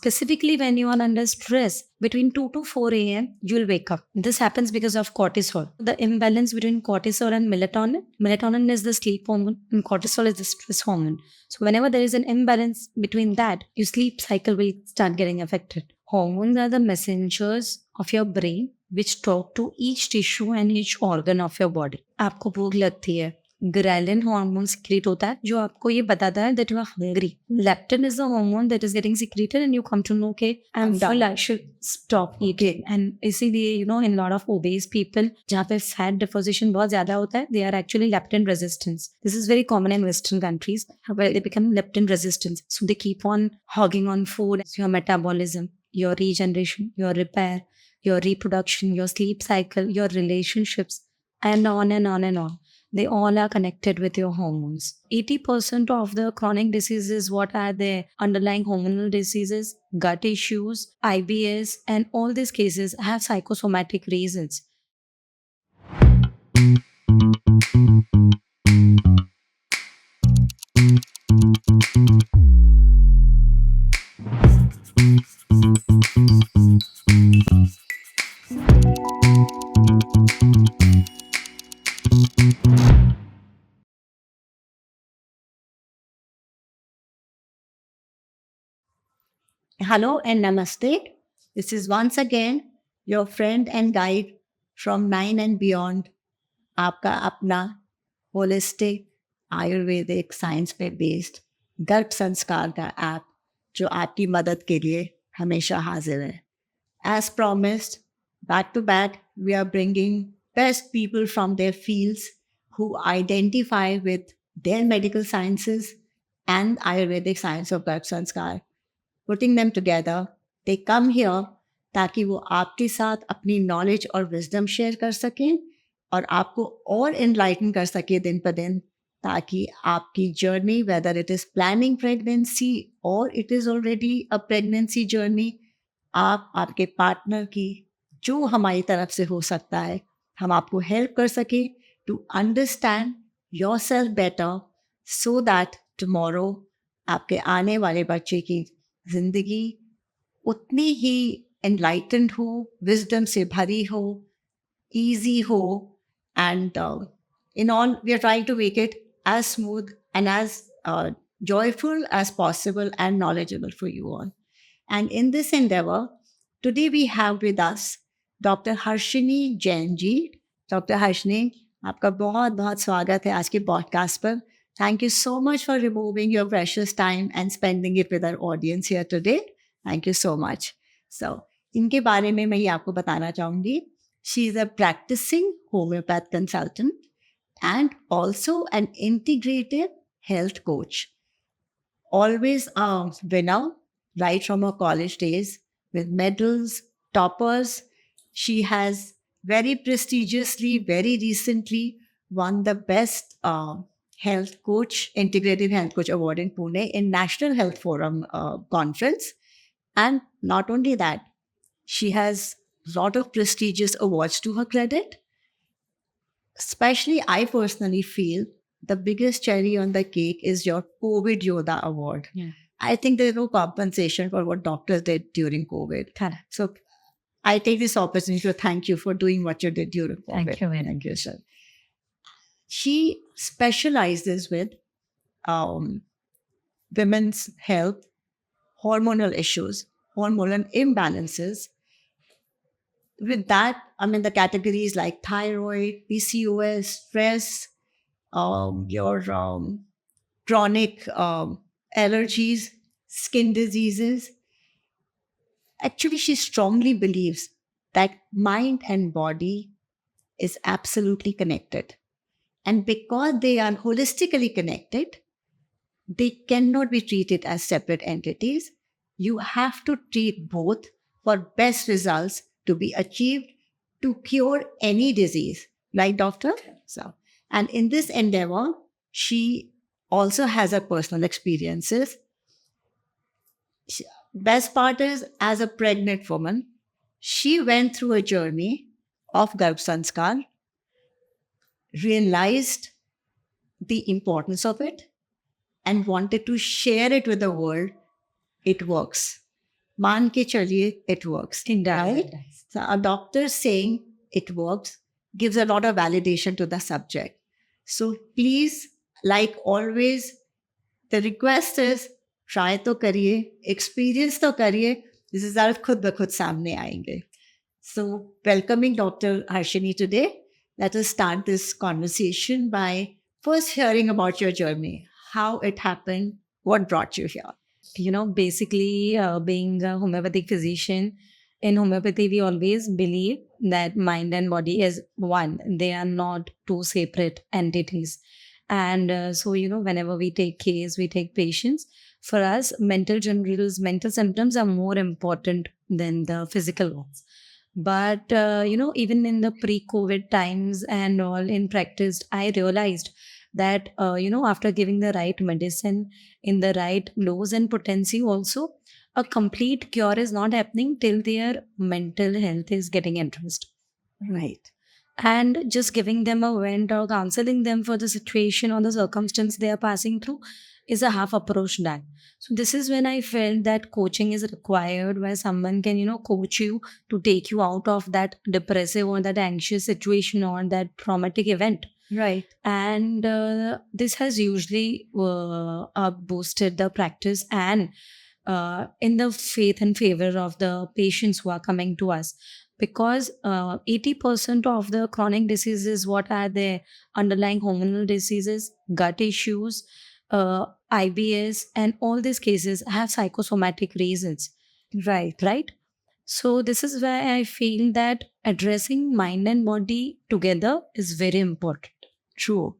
Specifically, when you are under stress, between 2 to 4 a.m., you'll wake up. This happens because of cortisol. The imbalance between cortisol and melatonin is the sleep hormone, and cortisol is the stress hormone. So, whenever there is an imbalance between that, your sleep cycle will start getting affected. Hormones are the messengers of your brain which talk to each tissue and each organ of your body. आपको भूख लगती है, ghrelin hormone secrete होता है जो आपको ये बताता है that you are hungry. Leptin is the hormone that is getting secreted and you come to know okay I'm full, I should stop eating. And इसीलिए in a lot of obese people जहाँ पे fat deposition बहुत ज़्यादा होता है, they are actually leptin resistant. This is very common in Western countries where they become leptin resistant. So they keep on hogging on food. Your metabolism, your regeneration, your repair, your reproduction, your sleep cycle, your relationships, and on and on and on. They all are connected with your hormones. 80% of the chronic diseases, what are the underlying hormonal diseases, gut issues, IBS, and all these cases have psychosomatic reasons. Hello and namaste. This is once again your friend and guide from 9 and beyond. आपका अपना holistic Ayurvedic science पे based गर्भ संस्कार का app जो आपकी मदद के लिए हमेशा हाजिर है. As promised, back to back, we are bringing best people from their fields who identify with their medical sciences and Ayurvedic science of Garbh Sanskar. Putting them together, they come here ताकि वो आपके साथ अपनी knowledge और wisdom share कर सकें और आपको और इनलाइटन कर सके दिन पर दिन, ताकि आपकी journey, whether it is planning pregnancy और it is already a pregnancy journey, आप आपके पार्टनर की जो हमारी तरफ से हो सकता है हम आपको हेल्प कर सके to understand yourself better so that tomorrow आपके आने वाले बच्चे की जिंदगी उतनी ही एनलाइटेंड हो, विजडम से भरी हो, easy ho, and in all we are trying to make it as smooth and as joyful as possible and knowledgeable for you all. And in this endeavor, today we have with us Dr. Harshini Jain ji. Dr. Harshini, आपका बहुत बहुत स्वागत है आज के podcast पर. Thank you so much for removing your precious time and spending it with our audience here today. Thank you so much. So, इनके बारे में मैं ये आपको बताना चाहूँगी. She is a practicing homeopath consultant and also an integrative health coach. Always a winner right from her college days with medals, toppers. She has very prestigiously, very recently won the best health coach, integrative health coach award in Pune in National Health Forum conference. And not only that, she has lot of prestigious awards to her credit. Especially, I personally feel the biggest cherry on the cake is your COVID Yoda Award. Yeah. I think there's no compensation for what doctors did during COVID. Correct. So I take this opportunity to thank you for doing what you did during COVID. Thank you very Thank you, sir. She specializes with women's health, hormonal issues, hormonal imbalances. With that, I mean, the categories like thyroid, PCOS, stress, your chronic allergies, skin diseases. Actually, she strongly believes that mind and body is absolutely connected. And because they are holistically connected, they cannot be treated as separate entities. You have to treat both for best results to be achieved to cure any disease, right, doctor? So, and in this endeavor, she also has her personal experiences. Best part is, as a pregnant woman, she went through a journey of Garbh Sanskar, realized the importance of it, and wanted to share it with the world. It works. मान के चलिए it works. It does, Right? it does. So a doctor saying it works gives a lot of validation to the subject. So please, like always, the request is try तो करिए, experience तो करिए, result खुद ब खुद सामने आएंगे. So welcoming Dr. Harshini today, let us start this conversation by first hearing about your journey, how it happened, what brought you here. Basically, being a homeopathic physician, in homeopathy, we always believe that mind and body is one. They are not two separate entities. And so, whenever we take case, we take patients, for us, mental symptoms are more important than the physical ones. But, even in the pre-COVID times and all in practice, I realized that, after giving the right medicine in the right dose and potency also, a complete cure is not happening till their mental health is getting addressed. Right. And just giving them a vent or counseling them for the situation or the circumstance they are passing through is a half approach done. So this is when I felt that coaching is required, where someone can, coach you to take you out of that depressive or that anxious situation or that traumatic event. Right. And this has usually boosted the practice and in the faith and favor of the patients who are coming to us, because 80% of the chronic diseases, what are the underlying hormonal diseases, gut issues, IBS, and all these cases have psychosomatic reasons. Right. So this is why I feel that addressing mind and body together is very important. True.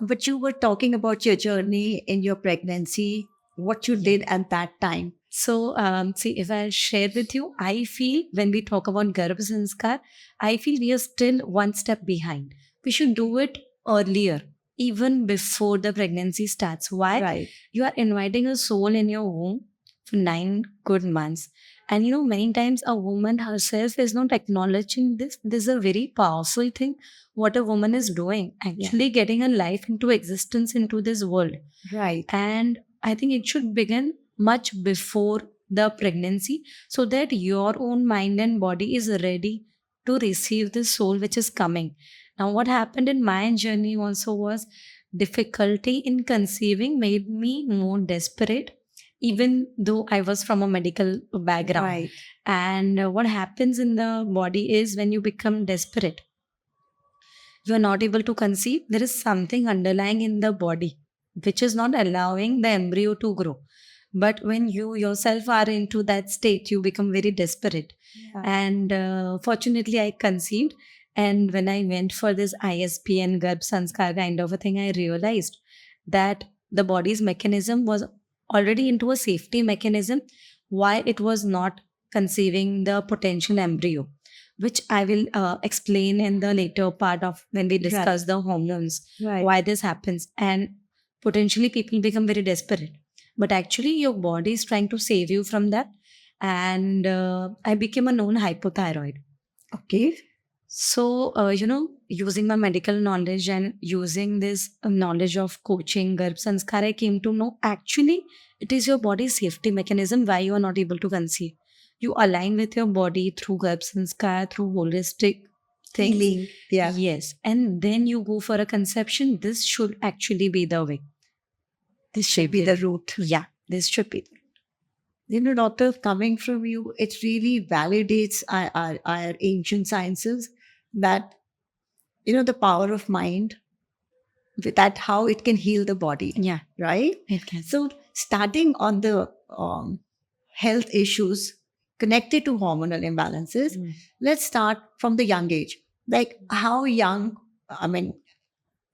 But you were talking about your journey in your pregnancy, what you did at that time. So, see, if I share with you, I feel when we talk about Garbh Sanskar, I feel we are still one step behind. We should do it earlier, even before the pregnancy starts. Why? Right. You are inviting a soul in your womb for 9 good months. And many times a woman herself is not acknowledging this. This is a very powerful thing. What a woman is doing, actually getting a life into existence into this world. Right. And I think it should begin much before the pregnancy, so that your own mind and body is ready to receive the soul which is coming. Now, what happened in my journey also was difficulty in conceiving made me more desperate, even though I was from a medical background. Right. And what happens in the body is when you become desperate, you are not able to conceive. There is something underlying in the body which is not allowing the embryo to grow. But when you yourself are into that state, you become very desperate. Yeah. And fortunately, I conceived. And when I went for this ISP and Garbh Sanskar kind of a thing, I realized that the body's mechanism was already into a safety mechanism, why it was not conceiving the potential embryo, which I will explain in the later part of when we discuss the hormones, why this happens. And potentially people become very desperate. But actually your body is trying to save you from that. And I became a known hypothyroid. Okay. So, using my medical knowledge and using this knowledge of coaching, Garbh Sanskar, I came to know actually it is your body's safety mechanism why you are not able to conceive. You align with your body through Garbh Sanskar, through holistic things. Healing. Yeah. Yes. And then you go for a conception. This should actually be the way. This should be the route. Yeah, this should be. Doctor, coming from you, it really validates our ancient sciences that, the power of mind, that how it can heal the body. Yeah. Right? It can. So starting on the health issues connected to hormonal imbalances, let's start from the young age. Like how young,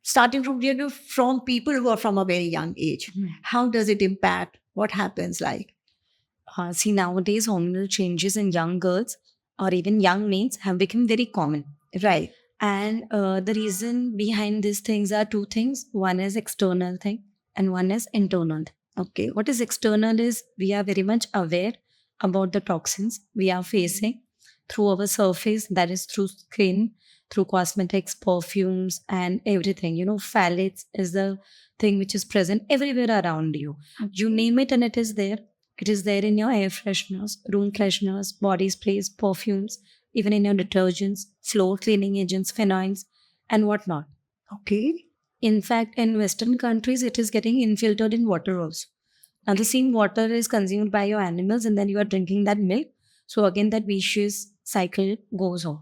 starting from, from people who are from a very young age, how does it impact? What happens like? See, nowadays hormonal changes in young girls or even young males have become very common. Right. And the reason behind these things are two things. One is external thing and one is internal. Okay. What is external is we are very much aware about the toxins we are facing through our surface, that is through skin, through cosmetics, perfumes, and everything. Phthalates is the thing which is present everywhere around you. You name it and it is there. It is there in your air fresheners, room fresheners, body sprays, perfumes, even in your detergents, floor cleaning agents, phenols, and whatnot. Okay. In fact, in Western countries, it is getting infiltrated in water also. Now, the same water is consumed by your animals, and then you are drinking that milk. So, again, that vicious cycle goes on.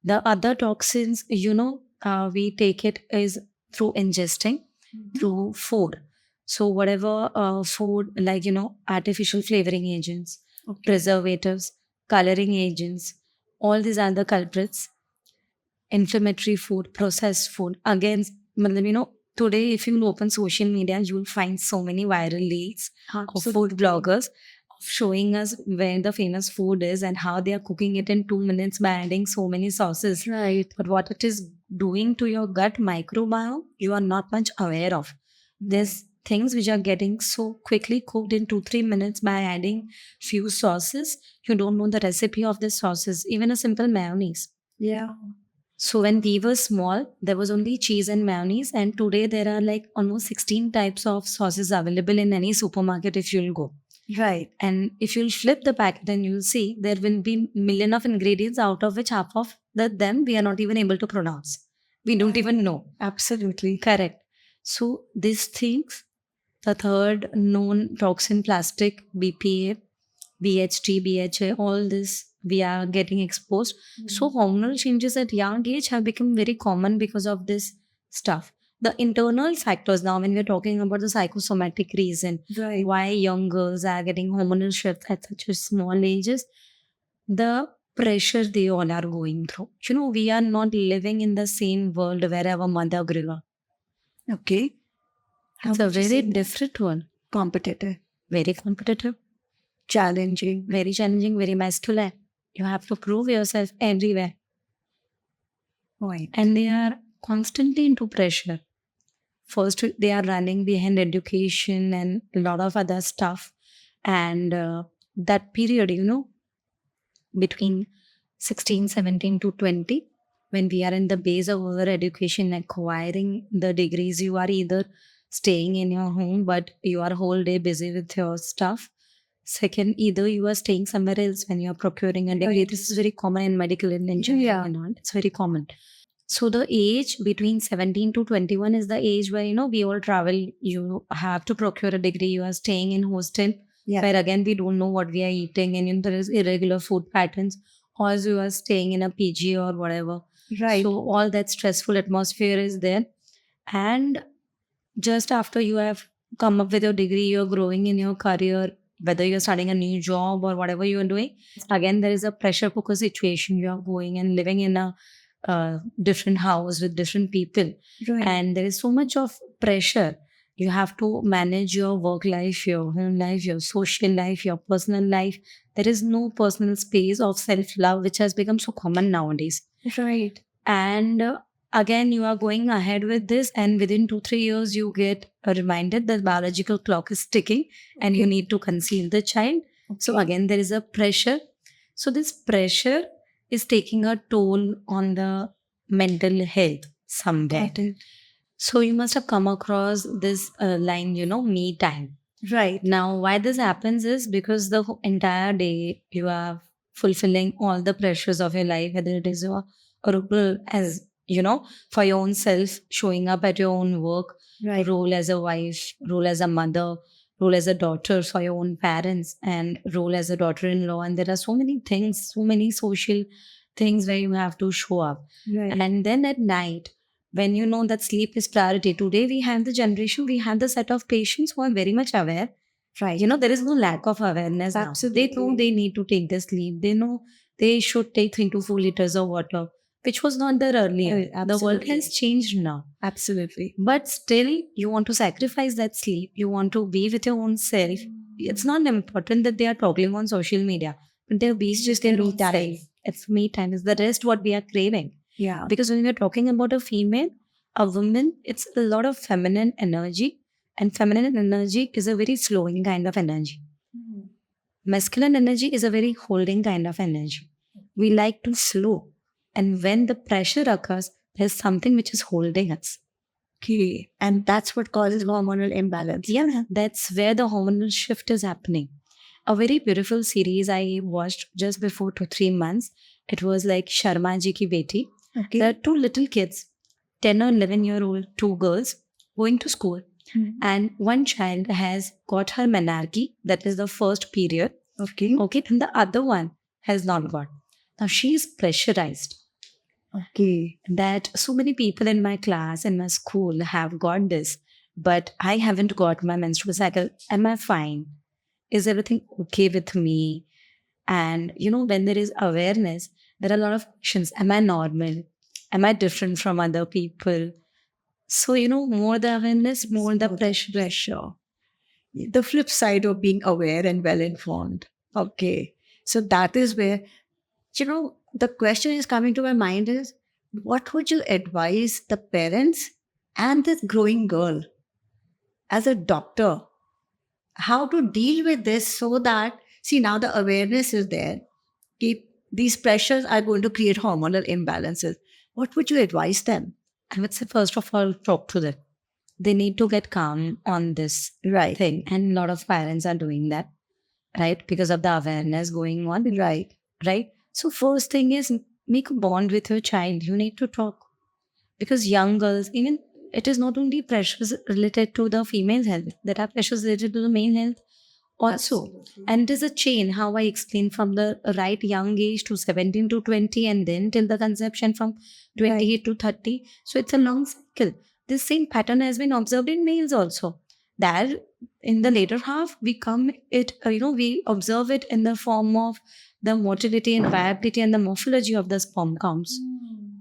The other toxins, we take it is through ingesting, through food. So, whatever food, like, artificial flavoring agents, preservatives, coloring agents, all these are the culprits. Inflammatory food, processed food. Again, today if you open social media, you'll find so many viral leads of food bloggers showing us where the famous food is and how they are cooking it in 2 minutes by adding so many sauces. Right. But what it is doing to your gut microbiome, you are not much aware of. There's things which are getting so quickly cooked in 2-3 minutes by adding few sauces. You don't know the recipe of the sauces, even a simple mayonnaise. Yeah. So when we were small, there was only cheese and mayonnaise, and today there are like almost 16 types of sauces available in any supermarket if you'll go. Right. And if you'll flip the packet and you'll see there will be million of ingredients, out of which half of them we are not even able to pronounce. We don't even know. Absolutely. Correct. So these things, the third known toxin, plastic, BPA, BHT, BHA, all this we are getting exposed. So hormonal changes at young age have become very common because of this stuff. The internal factors now, when we're talking about the psychosomatic reason, Right. why young girls are getting hormonal shifts at such a small ages, the pressure they all are going through. We are not living in the same world where our mother grew up. Okay. It's a very different one. Competitive. Very competitive. Challenging. Very challenging, very masculine. You have to prove yourself everywhere. Right. And they are constantly into pressure. First, they are running behind education and a lot of other stuff. And that period, between 16, 17 to 20, when we are in the base of our education, acquiring the degrees, you are either staying in your home, but you are whole day busy with your stuff. Second, either you are staying somewhere else when you are procuring a degree. Right. This is very common in medical and engineering and all. It's very common. So the age between 17 to 21 is the age where, we all travel. You have to procure a degree. You are staying in hostel, where again, we don't know what we are eating and there is irregular food patterns. Or you are staying in a PG or whatever. Right. So all that stressful atmosphere is there. And just after you have come up with your degree, you're growing in your career, whether you're starting a new job or whatever you're doing, again, there is a pressure cooker situation. You are going and living in a different house with different people. Right. And there is so much of pressure. You have to manage your work life, your home life, your social life, your personal life. There is no personal space of self-love, which has become so common nowadays. Right. And again, you are going ahead with this, and within 2-3 years, you get reminded that biological clock is ticking and you need to conceive the child. So again, there is a pressure. So this pressure is taking a toll on the mental health somewhere. So you must have come across this line, me time. Right. Now, why this happens is because the entire day you are fulfilling all the pressures of your life, whether it is your role as, for your own self, showing up at your own work, role as a wife, role as a mother, role as a daughter for your own parents, and role as a daughter-in-law. And there are so many things, so many social things where you have to show up. Right. And then at night, when you know that sleep is priority, today we have the set of patients who are very much aware. Right. There is no lack of awareness. Absolutely. They know they need to take the sleep. They know they should take 3 to 4 liters of water, which was not there earlier. The world has changed now. Absolutely. But still, you want to sacrifice that sleep. You want to be with your own self. It's not important that they are toggling on social media, but they're just their own time. It's me time. It's the rest what we are craving. Yeah. Because when we're talking about a female, a woman, it's a lot of feminine energy. And feminine energy is a very slowing kind of energy. Masculine energy is a very holding kind of energy. We like to slow. And when the pressure occurs, there's something which is holding us. Okay. And that's what causes hormonal imbalance. Yeah, that's where the hormonal shift is happening. a very beautiful series I watched just before 2-3 months. It was like Sharma Ji ki Beti. Okay. There are two little kids, 10 or 11-year-old, two girls going to school. And one child has got her menarche, that is the first period. Okay. Okay. And the other one has not got. Now she is pressurized Okay. that so many people in my class, in my school, have got this, but I haven't got my menstrual cycle. Am I fine? Is everything okay with me? And when there is awareness, there are a lot of questions. Am I normal? Am I different from other people? So, more the awareness, more the pressure. The flip side of being aware and well informed. Okay. So that is where, the question is coming to my mind is, what would you advise the parents and this growing girl as a doctor, how to deal with this so that, see, now the awareness is there. These pressures are going to create hormonal imbalances. What would you advise them? I would say, first of all, talk to them. They need to get calm on this thing. And a lot of parents are doing that, right? Because of the awareness going on. Right. Right? So first thing is, make a bond with your child. You need to talk. Because young girls, even it is not only pressures related to the female health, there are pressures related to the male health also. Absolutely. And it is a chain, how I explain, from the right young age to 17 to 20, and then till the conception from 28 to 30. So it's a long cycle. This same pattern has been observed in males also. That in the later half, we observe it in the form of the motility and viability and the morphology of the sperm counts.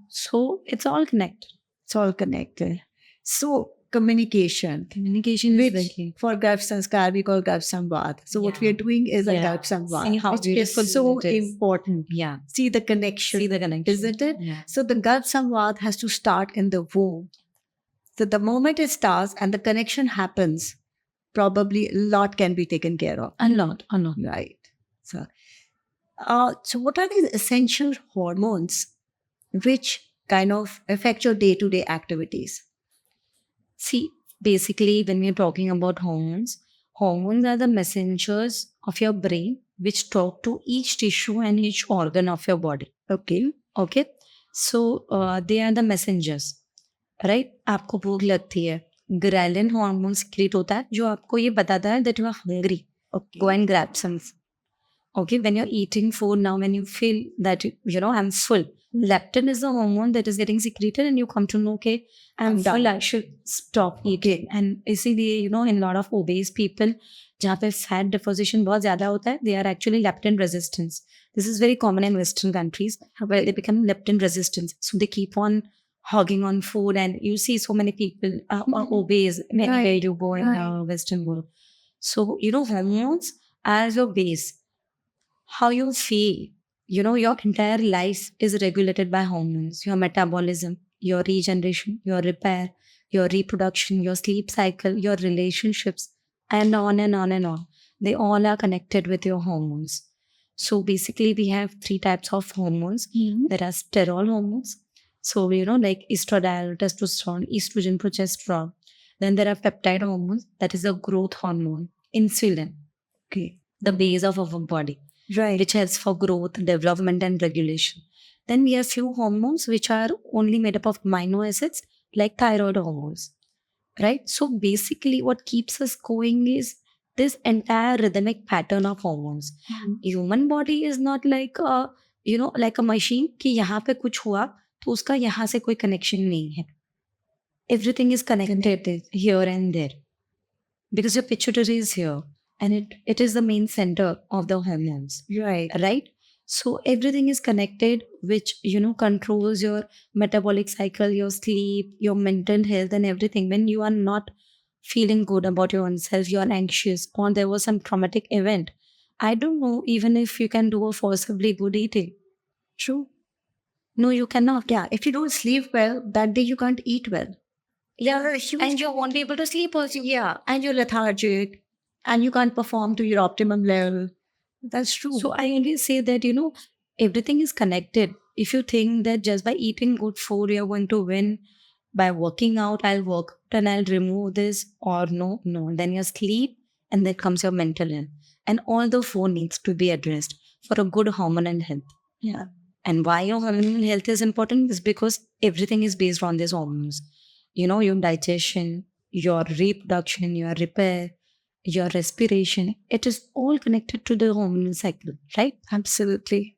So it's all connected. It's all connected. So communication. Communication is Which key. for Garbh Sanskar, we call Garbh Samvad. So what we are doing is a Garbh Samvad. See how Which is beautiful so it is. important. Yeah. See the connection. See the connection. Isn't it? Yeah. So the Garbh Samvad has to start in the womb. So the moment it starts and the connection happens, probably a lot can be taken care of. A lot. Right. So what are these essential hormones which kind of affect your day-to-day activities? See, basically, when we're talking about hormones are the messengers of your brain which talk to each tissue and each organ of your body. Okay. Okay. So they are the messengers. Right? आपको भूख लगती है, ghrelin hormone secrete होता है जो आपको ये बताता है that you are hungry. Okay. Go and grab some. Okay, when you're eating food now, when you feel that I'm full, leptin is the hormone that is getting secreted, and you come to know, okay, I'm full, I should stop eating. And इसीलिए in a lot of obese people, जहाँ पे fat deposition बहुत ज़्यादा होता है, they are actually leptin resistance. This is very common in Western countries where they become leptin resistant. So they keep on hogging on food, and you see so many people are obese wherever you go in the Western world. So hormones as your base. How you feel, your entire life is regulated by hormones. Your metabolism, your regeneration, your repair, your reproduction, your sleep cycle, your relationships, and on and on and on. They all are connected with your hormones. So basically, we have 3 types of hormones. There are sterol hormones. So, like estradiol, testosterone, estrogen, progesterone. Then there are peptide hormones. That is a growth hormone. Insulin. Okay. The base of our body. Right. Which helps for growth, development, and regulation. Then we have few hormones which are only made up of amino acids, like thyroid hormones. Right? So basically, what keeps us going is this entire rhythmic pattern of hormones. Human body is not like a machine कि यहाँ पे कुछ हुआ तो उसका यहाँ से कोई connection नहीं है. Everything is connected here and there because your pituitary is here. And it is the main center of the hormones. Right? So everything is connected, which, controls your metabolic cycle, your sleep, your mental health and everything. When you are not feeling good about your own self, you are anxious, or there was some traumatic event, I don't know even if you can do a forcibly good eating. True. No, you cannot. Yeah. If you don't sleep well, that day you can't eat well. Yeah. And you won't be able to sleep also. Yeah. And you're lethargic. And you can't perform to your optimum level. That's true. So I only say that, everything is connected. If you think that just by eating good food, you're going to win, by working out, I'll work and I'll remove this, or no, then your sleep, and then comes your mental health. And all the four needs to be addressed for a good hormonal health. Yeah. And why your hormonal health is important is because everything is based on these hormones. Your digestion, your reproduction, your repair, your respiration, it is all connected to the hormonal cycle, right? Absolutely.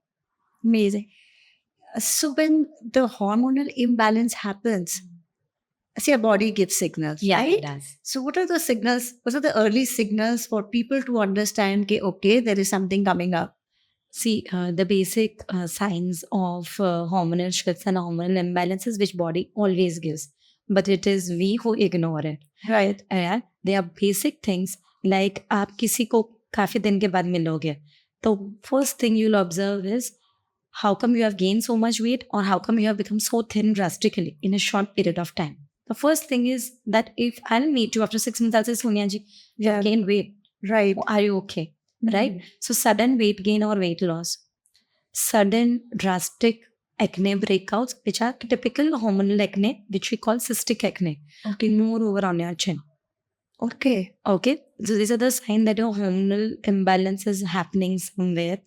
Amazing. So when the hormonal imbalance happens, see, your body gives signals, right? It does. So what are the signals? What are the early signals for people to understand, okay, there is something coming up? See, the basic signs of hormonal shifts and hormonal imbalances, which body always gives, but it is we who ignore it. Right. Yeah, they are basic things like आप किसी को काफी दिन के बाद मिलोगे, तो first thing you'll observe is how come you have gained so much weight or how come you have become so thin drastically in a short period of time. The first thing is that if I'll meet you after 6 months, I'll say, Sonia ji, you have gained weight. Right. Are you okay? Right? So sudden weight gain or weight loss, sudden drastic acne breakouts, which are typical hormonal acne, which we call cystic acne. Okay. More over on your chin. Okay. Okay. So these are the signs that your hormonal imbalance is happening somewhere.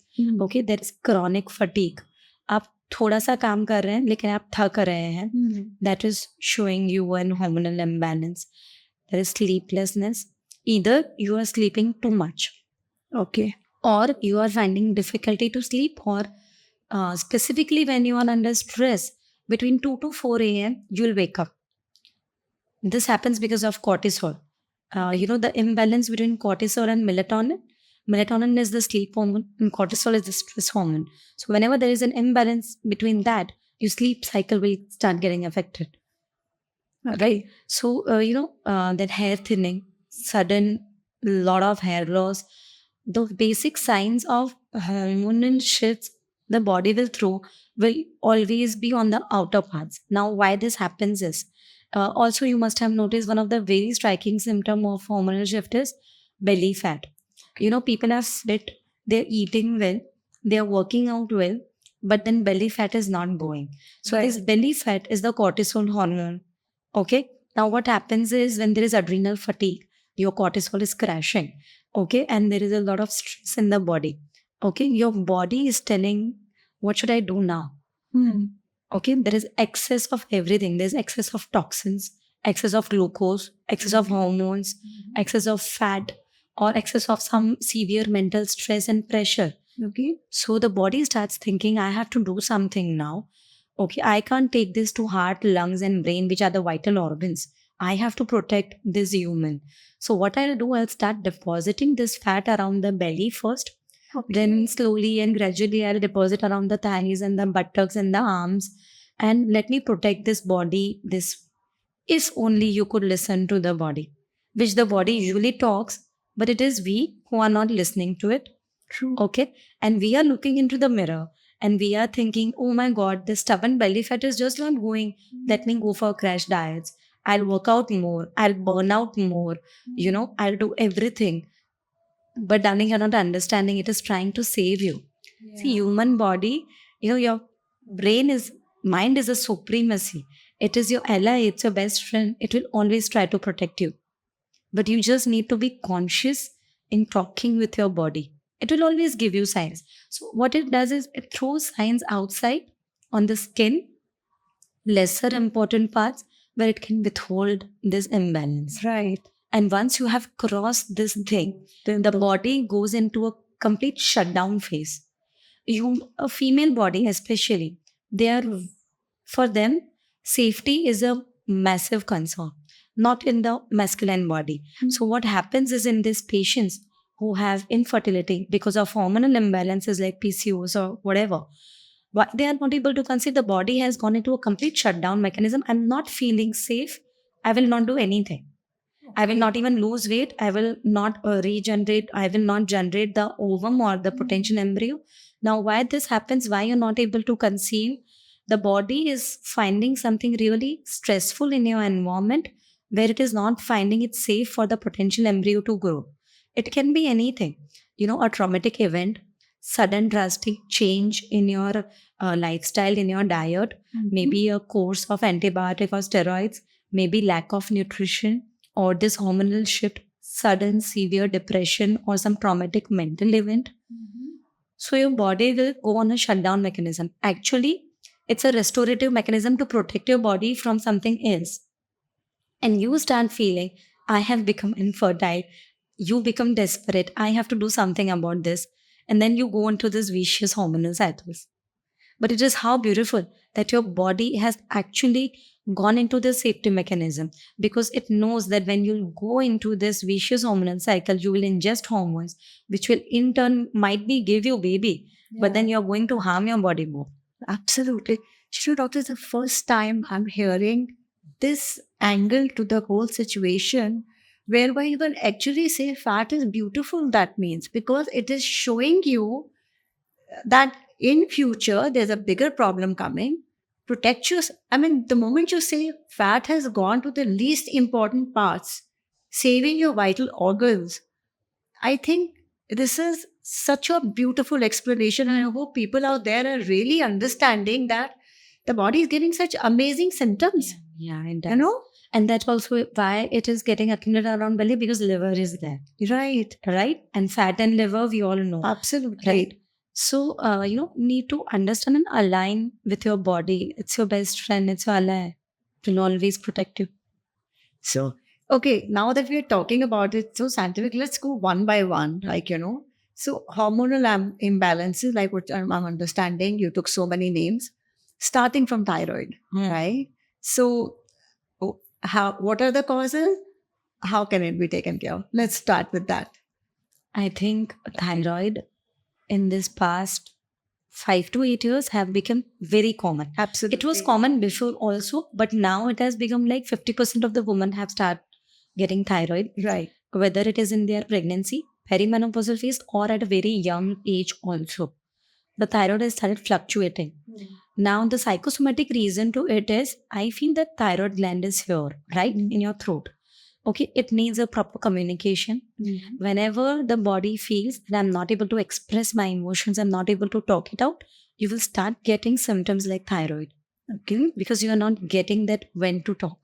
Okay. There is chronic fatigue. आप थोड़ा सा काम कर रहे हैं लेकिन आप थक रहे हैं. That is showing you an hormonal imbalance. There is sleeplessness. Either you are sleeping too much. Okay. Or you are finding difficulty to sleep, or specifically when you are under stress, between 2 to 4 a.m., you will wake up. This happens because of cortisol. The imbalance between cortisol and melatonin. Melatonin is the sleep hormone and cortisol is the stress hormone. So whenever there is an imbalance between that, your sleep cycle will start getting affected. Right? So, that hair thinning, sudden lot of hair loss, the basic signs of hormonal shifts the body will throw will always be on the outer parts. Now, why this happens is, also you must have noticed one of the very striking symptom of hormonal shift is belly fat. People are fit, they're eating well, they're working out well, but then belly fat is not going. So this belly fat is the cortisol hormone. Okay. Now what happens is when there is adrenal fatigue, your cortisol is crashing. Okay. And there is a lot of stress in the body. Okay. Your body is telling, what should I do now? Okay. There is excess of everything. There's excess of toxins, excess of glucose, excess of hormones, excess of fat, or excess of some severe mental stress and pressure. Okay. So the body starts thinking, I have to do something now. Okay, I can't take this to heart, lungs, and brain, which are the vital organs. I have to protect this human. So what I'll do, I'll start depositing this fat around the belly first. Okay. Then slowly and gradually I'll deposit around the thighs and the buttocks and the arms. And let me protect this body. This, if only you could listen to the body, which the body usually talks, but it is we who are not listening to it. True. Okay. And we are looking into the mirror. And we are thinking, oh my God, this stubborn belly fat is just not going. Let me go for crash diets. I'll work out more. I'll burn out more. I'll do everything. But darling, you're not understanding. It is trying to save you. Yeah. See, human body, your mind is a supremacy. It is your ally. It's your best friend. It will always try to protect you. But you just need to be conscious in talking with your body. It will always give you signs. So what it does is it throws signs outside on the skin, lesser important parts where it can withhold this imbalance. Right. And once you have crossed this thing, then the body goes into a complete shutdown phase. A female body especially, for them, safety is a massive concern, not in the masculine body. So what happens is in these patients who have infertility because of hormonal imbalances like Pcos or whatever, but they are not able to conceive. The body has gone into a complete shutdown mechanism. I'm not feeling safe. I will not do anything. I will not even lose weight. I will not regenerate. I will not generate the ovum or the potential embryo. Now, why this happens, why you're not able to conceive, the body is finding something really stressful in your environment where it is not finding it safe for the potential embryo to grow. It can be anything, a traumatic event, sudden drastic change in your lifestyle, in your diet, maybe a course of antibiotic or steroids, maybe lack of nutrition or this hormonal shift. sudden severe depression or some traumatic mental event. So your body will go on a shutdown mechanism. Actually, it's a restorative mechanism to protect your body from something else. And you start feeling, I have become infertile. You become desperate. I have to do something about this. And then you go into this vicious hormonal cycles. But it is how beautiful that your body has actually gone into the safety mechanism, because it knows that when you go into this vicious hormonal cycle, you will ingest hormones, which will in turn might be give you baby, but then you're going to harm your body more. Absolutely. Sure, doctor, it's the first time I'm hearing this angle to the whole situation, whereby you can actually say fat is beautiful. That means because it is showing you that in future there's a bigger problem coming. Protect you. I mean, the moment you say fat has gone to the least important parts, saving your vital organs, I think this is such a beautiful explanation, and I hope people out there are really understanding that the body is giving such amazing symptoms. Yeah, it does. You know? And that's also why it is getting accumulated around belly, because liver is there, Right. and fat and liver we all know, Absolutely. right? So need to understand and align with your body. It's your best friend, it's your ally. It will always protect you. So, okay, now that we're talking about it so scientific, let's go one by one. So hormonal imbalances, like what I'm understanding, you took so many names, starting from thyroid, right? So, what are the causes? How can it be taken care of? Let's start with that. I think thyroid in this past 5 to 8 years have become very common. Absolutely. It was common before also, but now it has become like 50% of the women have started getting thyroid. Right. Whether it is in their pregnancy, perimenopausal phase, or at a very young age also. The thyroid has started fluctuating. Now, the psychosomatic reason to it is, I feel that thyroid gland is here, right, in your throat. Okay, it needs a proper communication. Whenever the body feels that I'm not able to express my emotions, I'm not able to talk it out, you will start getting symptoms like thyroid. Okay, because you are not getting that when to talk.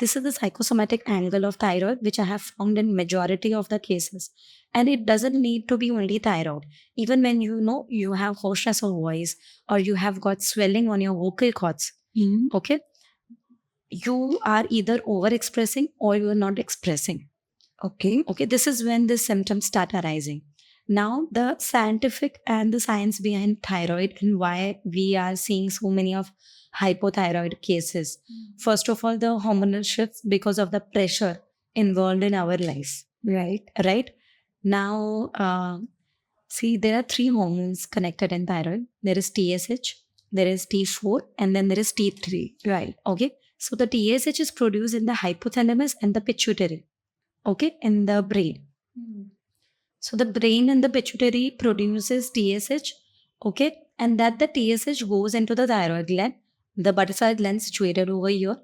This is the psychosomatic angle of thyroid, which I have found in majority of the cases. And it doesn't need to be only thyroid. Even when you have hoarseness of voice, or you have got swelling on your vocal cords, okay, you are either over expressing or you are not expressing. Okay, this is when the symptoms start arising. Now, the scientific and the science behind thyroid and why we are seeing so many of hypothyroid cases. First of all, the hormonal shifts because of the pressure involved in our lives. Right. Now, see, there are 3 hormones connected in thyroid. There is TSH, there is T4, and then there is T3. Right. Okay. So the TSH is produced in the hypothalamus and the pituitary. Okay, in the brain. So the brain and the pituitary produces TSH. Okay, and that the TSH goes into the thyroid gland, the butterfly gland situated over here,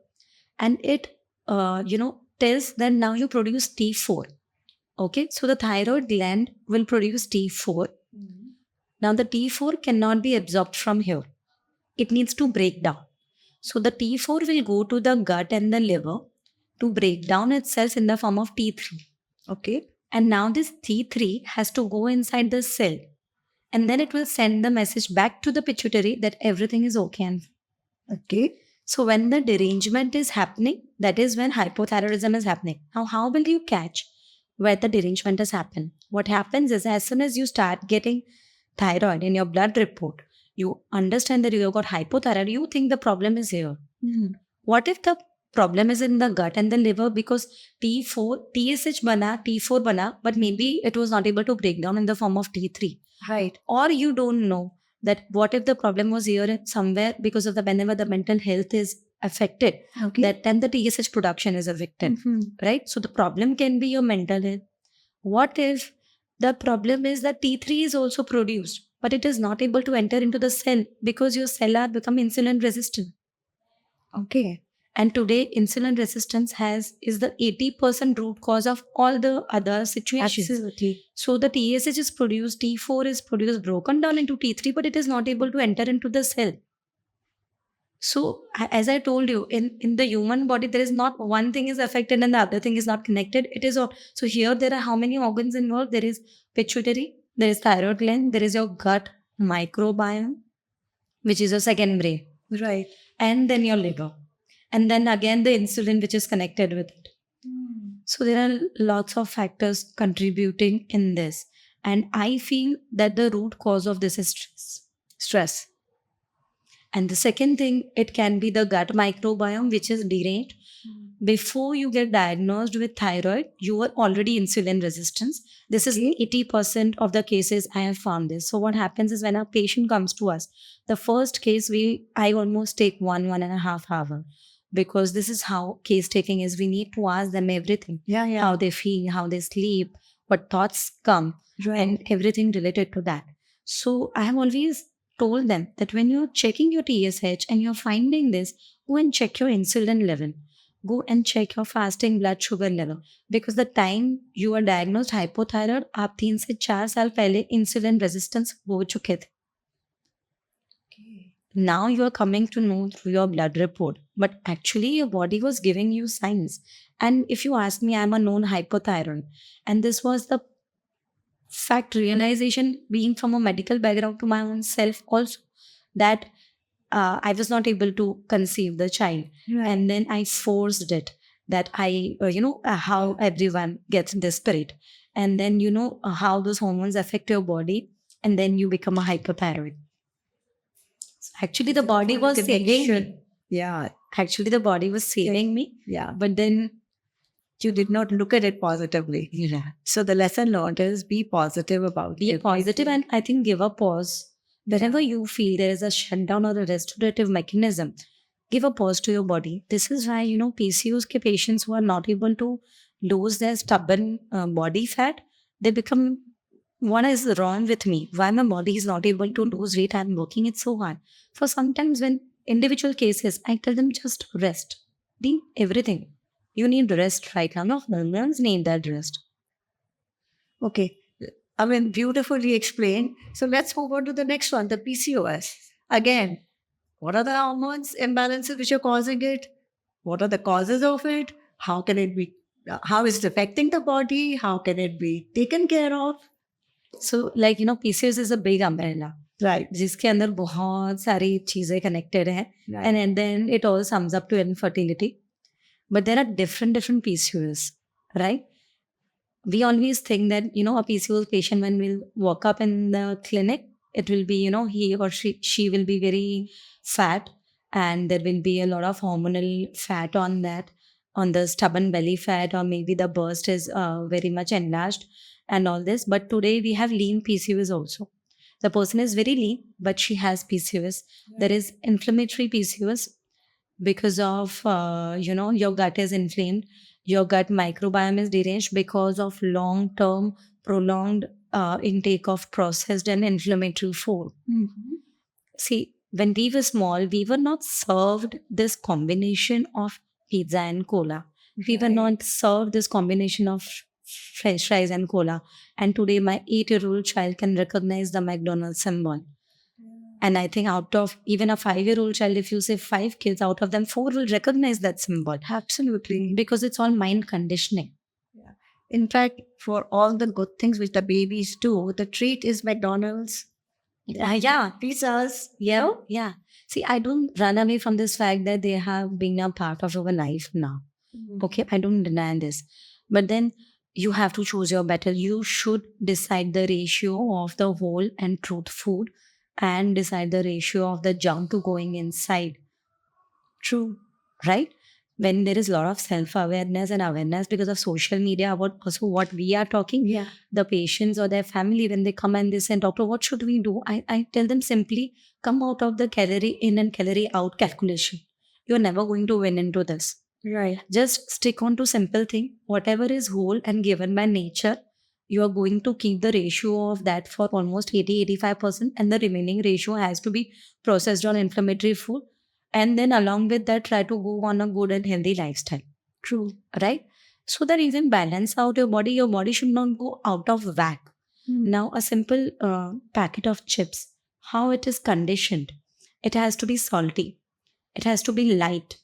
and it tells that now you produce T4. Okay, so the thyroid gland will produce T4. Now the T4 cannot be absorbed from here. It needs to break down. So the T4 will go to the gut and the liver to break down itself in the form of T3. Okay. And now this T3 has to go inside the cell, and then it will send the message back to the pituitary that everything is okay. Okay. So when the derangement is happening, that is when hypothyroidism is happening. Now, how will you catch where the derangement has happened? What happens is, as soon as you start getting thyroid in your blood report, you understand that you have got hypothyroid, you think the problem is here. What if the problem is in the gut and the liver, because TSH bana, T4 bana, but maybe it was not able to break down in the form of T3. Right. Or you don't know that what if the problem was here somewhere because of the whenever the mental health is affected, that then the TSH production is affected, right? So the problem can be your mental health. What if the problem is that T3 is also produced, but it is not able to enter into the cell because your cell are become insulin resistant. Okay. And today, insulin resistance is the 80% root cause of all the other situations. Absolutely. So the TSH is produced, T4 is produced, broken down into T3, but it is not able to enter into the cell. So as I told you, in the human body, there is not one thing is affected and the other thing is not connected. It is all. So here there are how many organs involved? There is pituitary, there is thyroid gland, there is your gut microbiome, which is your second brain, Right. and then your liver, and then again the insulin, which is connected with it. So there are lots of factors contributing in this, and I feel that the root cause of this is stress. Stress. And the second thing, it can be the gut microbiome, which is deranged. Before you get diagnosed with thyroid, you were already insulin resistance. This is 80% of the cases I have found this. So what happens is when a patient comes to us, the first case I almost take 1.5 hour, because this is how case taking is. We need to ask them everything. Yeah. How they feel, how they sleep, what thoughts come, Right. and everything related to that. So I have always told them that when you're checking your TSH and you're finding this, go and check your insulin level. Go and check your fasting blood sugar level. Because the time you are diagnosed hypothyroid, आप 3 से 4 साल पहले insulin resistance हो चुके थे. Now you are coming to know through your blood report, but actually your body was giving you signs. And if you ask me, I'm a known hypothyroid, and this was the fact realization being from a medical background to my own self also, that I was not able to conceive the child. Right. And then I forced it, that how everyone gets desperate. And then how those hormones affect your body, and then you become a hypothyroid. So actually the body was saving me. Yeah. Actually the body was saving me. Yeah. But then You did not look at it positively. yeah. So the lesson learned is be positive about Be it. positive, and I think give a pause. Whenever you feel there is a shutdown or a restorative mechanism, give a pause to your body. This is why, PCOS ke patients who are not able to lose their stubborn body fat, they become, what is wrong with me? Why my body is not able to lose weight? I'm working it so hard. For sometimes when individual cases, I tell them just rest. Do everything. You need rest right now. No, hormones need that rest. Okay. I mean, beautifully explained. So let's move on to the next one, the PCOS. Again, what are the hormones imbalances which are causing it? What are the causes of it? How can it be? How is it affecting the body? How can it be taken care of? So like PCOS is a big umbrella, Right. जिसके अंदर बहुत सारी चीजें connected हैं, Right. and then it all sums up to infertility. But there are different PCOS, right? We always think that a PCOS patient, when we'll walk up in the clinic, it will be he or she will be very fat, and there will be a lot of hormonal fat on that, on the stubborn belly fat, or maybe the burst is very much enlarged and all this. But today we have lean PCOS also. The person is very lean, but she has PCOS. There is inflammatory PCOS because of your gut is inflamed, your gut microbiome is deranged because of long term prolonged intake of processed and inflammatory food. See, when we were small, we were not served this combination of pizza and cola. We were not served this combination of french fries and cola. And today my 8-year-old child can recognize the McDonald's symbol. And I think out of even a 5-year-old child, if you say 5 kids, out of them 4 will recognize that symbol. Absolutely. Because it's all mind conditioning. Yeah. In fact, for all the good things which the babies do, the treat is McDonald's. Yeah. Pizzas. Yeah. See, I don't run away from this fact that they have been a part of our life now. Okay, I don't deny this. But then you have to choose your battle. You should decide the ratio of the whole and truth food, and decide the ratio of the junk going inside. True, right? When there is a lot of self-awareness and awareness because of social media about also what we are talking, Yeah. the patients or their family, when they come and they say, doctor, what should we do? I tell them simply, come out of the calorie in and calorie out calculation. You're never going to win into this. Right. Just stick on to simple thing. Whatever is whole and given by nature, you are going to keep the ratio of that for almost 80-85%, and the remaining ratio has to be processed on inflammatory food. And then along with that, try to go on a good and healthy lifestyle. True. Right? So that you can balance out your body should not go out of whack. Now, a simple packet of chips, how it is conditioned, it has to be salty. It has to be light.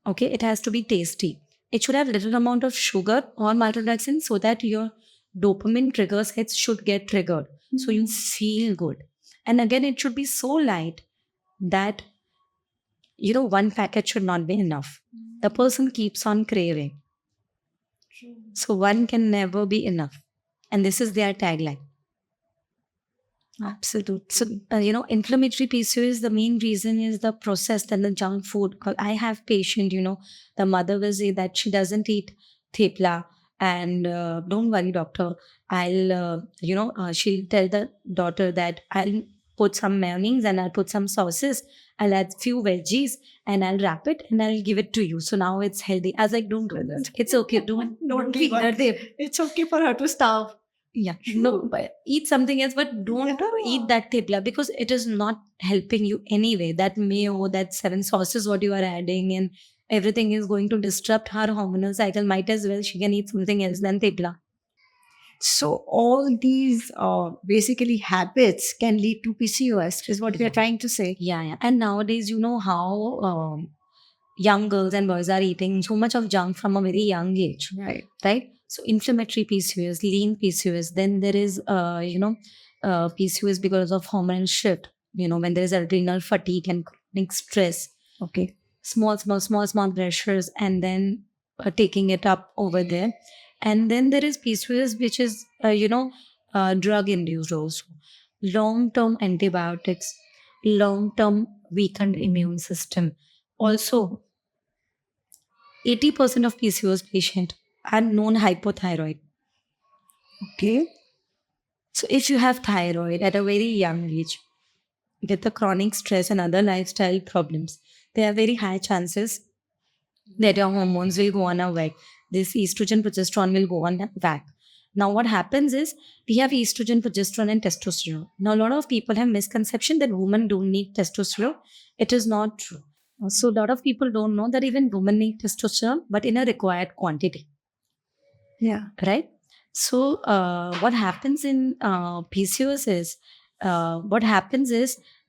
Okay, it has to be tasty. It should have little amount of sugar or maltodextrin so that your dopamine triggers hits should get triggered. So you feel good. And again, it should be so light that one packet should not be enough. The person keeps on craving. So one can never be enough. And this is their tagline. Absolutely. So, inflammatory PCOS, the main reason is the processed and the junk food. 'Cause I have patient, the mother will say that she doesn't eat thepla. And don't worry, doctor. She'll tell the daughter that I'll put some mayonnaise and I'll put some sauces. I'll add few veggies and I'll wrap it and I'll give it to you. So now it's healthy. I was like, don't do that. It's okay. Don't give feed her her. thep. It's okay for her to starve. Yeah, no, but eat something else, but don't eat that thepla because it is not helping you anyway. That mayo, that 7 sauces, what you are adding, and everything is going to disrupt her hormonal cycle. Might as well she can eat something else than thepla. So all these basically habits can lead to PCOS, is what we are trying to say. Yeah. And nowadays, you know how young girls and boys are eating so much of junk from a very young age. Right? So inflammatory PCOS, lean PCOS, then there is, PCOS because of hormonal shift, when there is adrenal fatigue and chronic stress. Okay. Small pressures and then taking it up over there. And then there is PCOS, which is, drug induced also. Long-term antibiotics, long-term weakened immune system. Also, 80% of PCOS patients are known hypothyroid. Okay. So if you have thyroid at a very young age, with the chronic stress and other lifestyle problems, there are very high chances that your hormones will go on a whack. This estrogen, progesterone will go on a whack. Now what happens is we have estrogen, progesterone and testosterone. Now a lot of people have misconception that women don't need testosterone. It is not true. So a lot of people don't know that even women need testosterone, but in a required quantity. Yeah. Right? So what happens in PCOS is,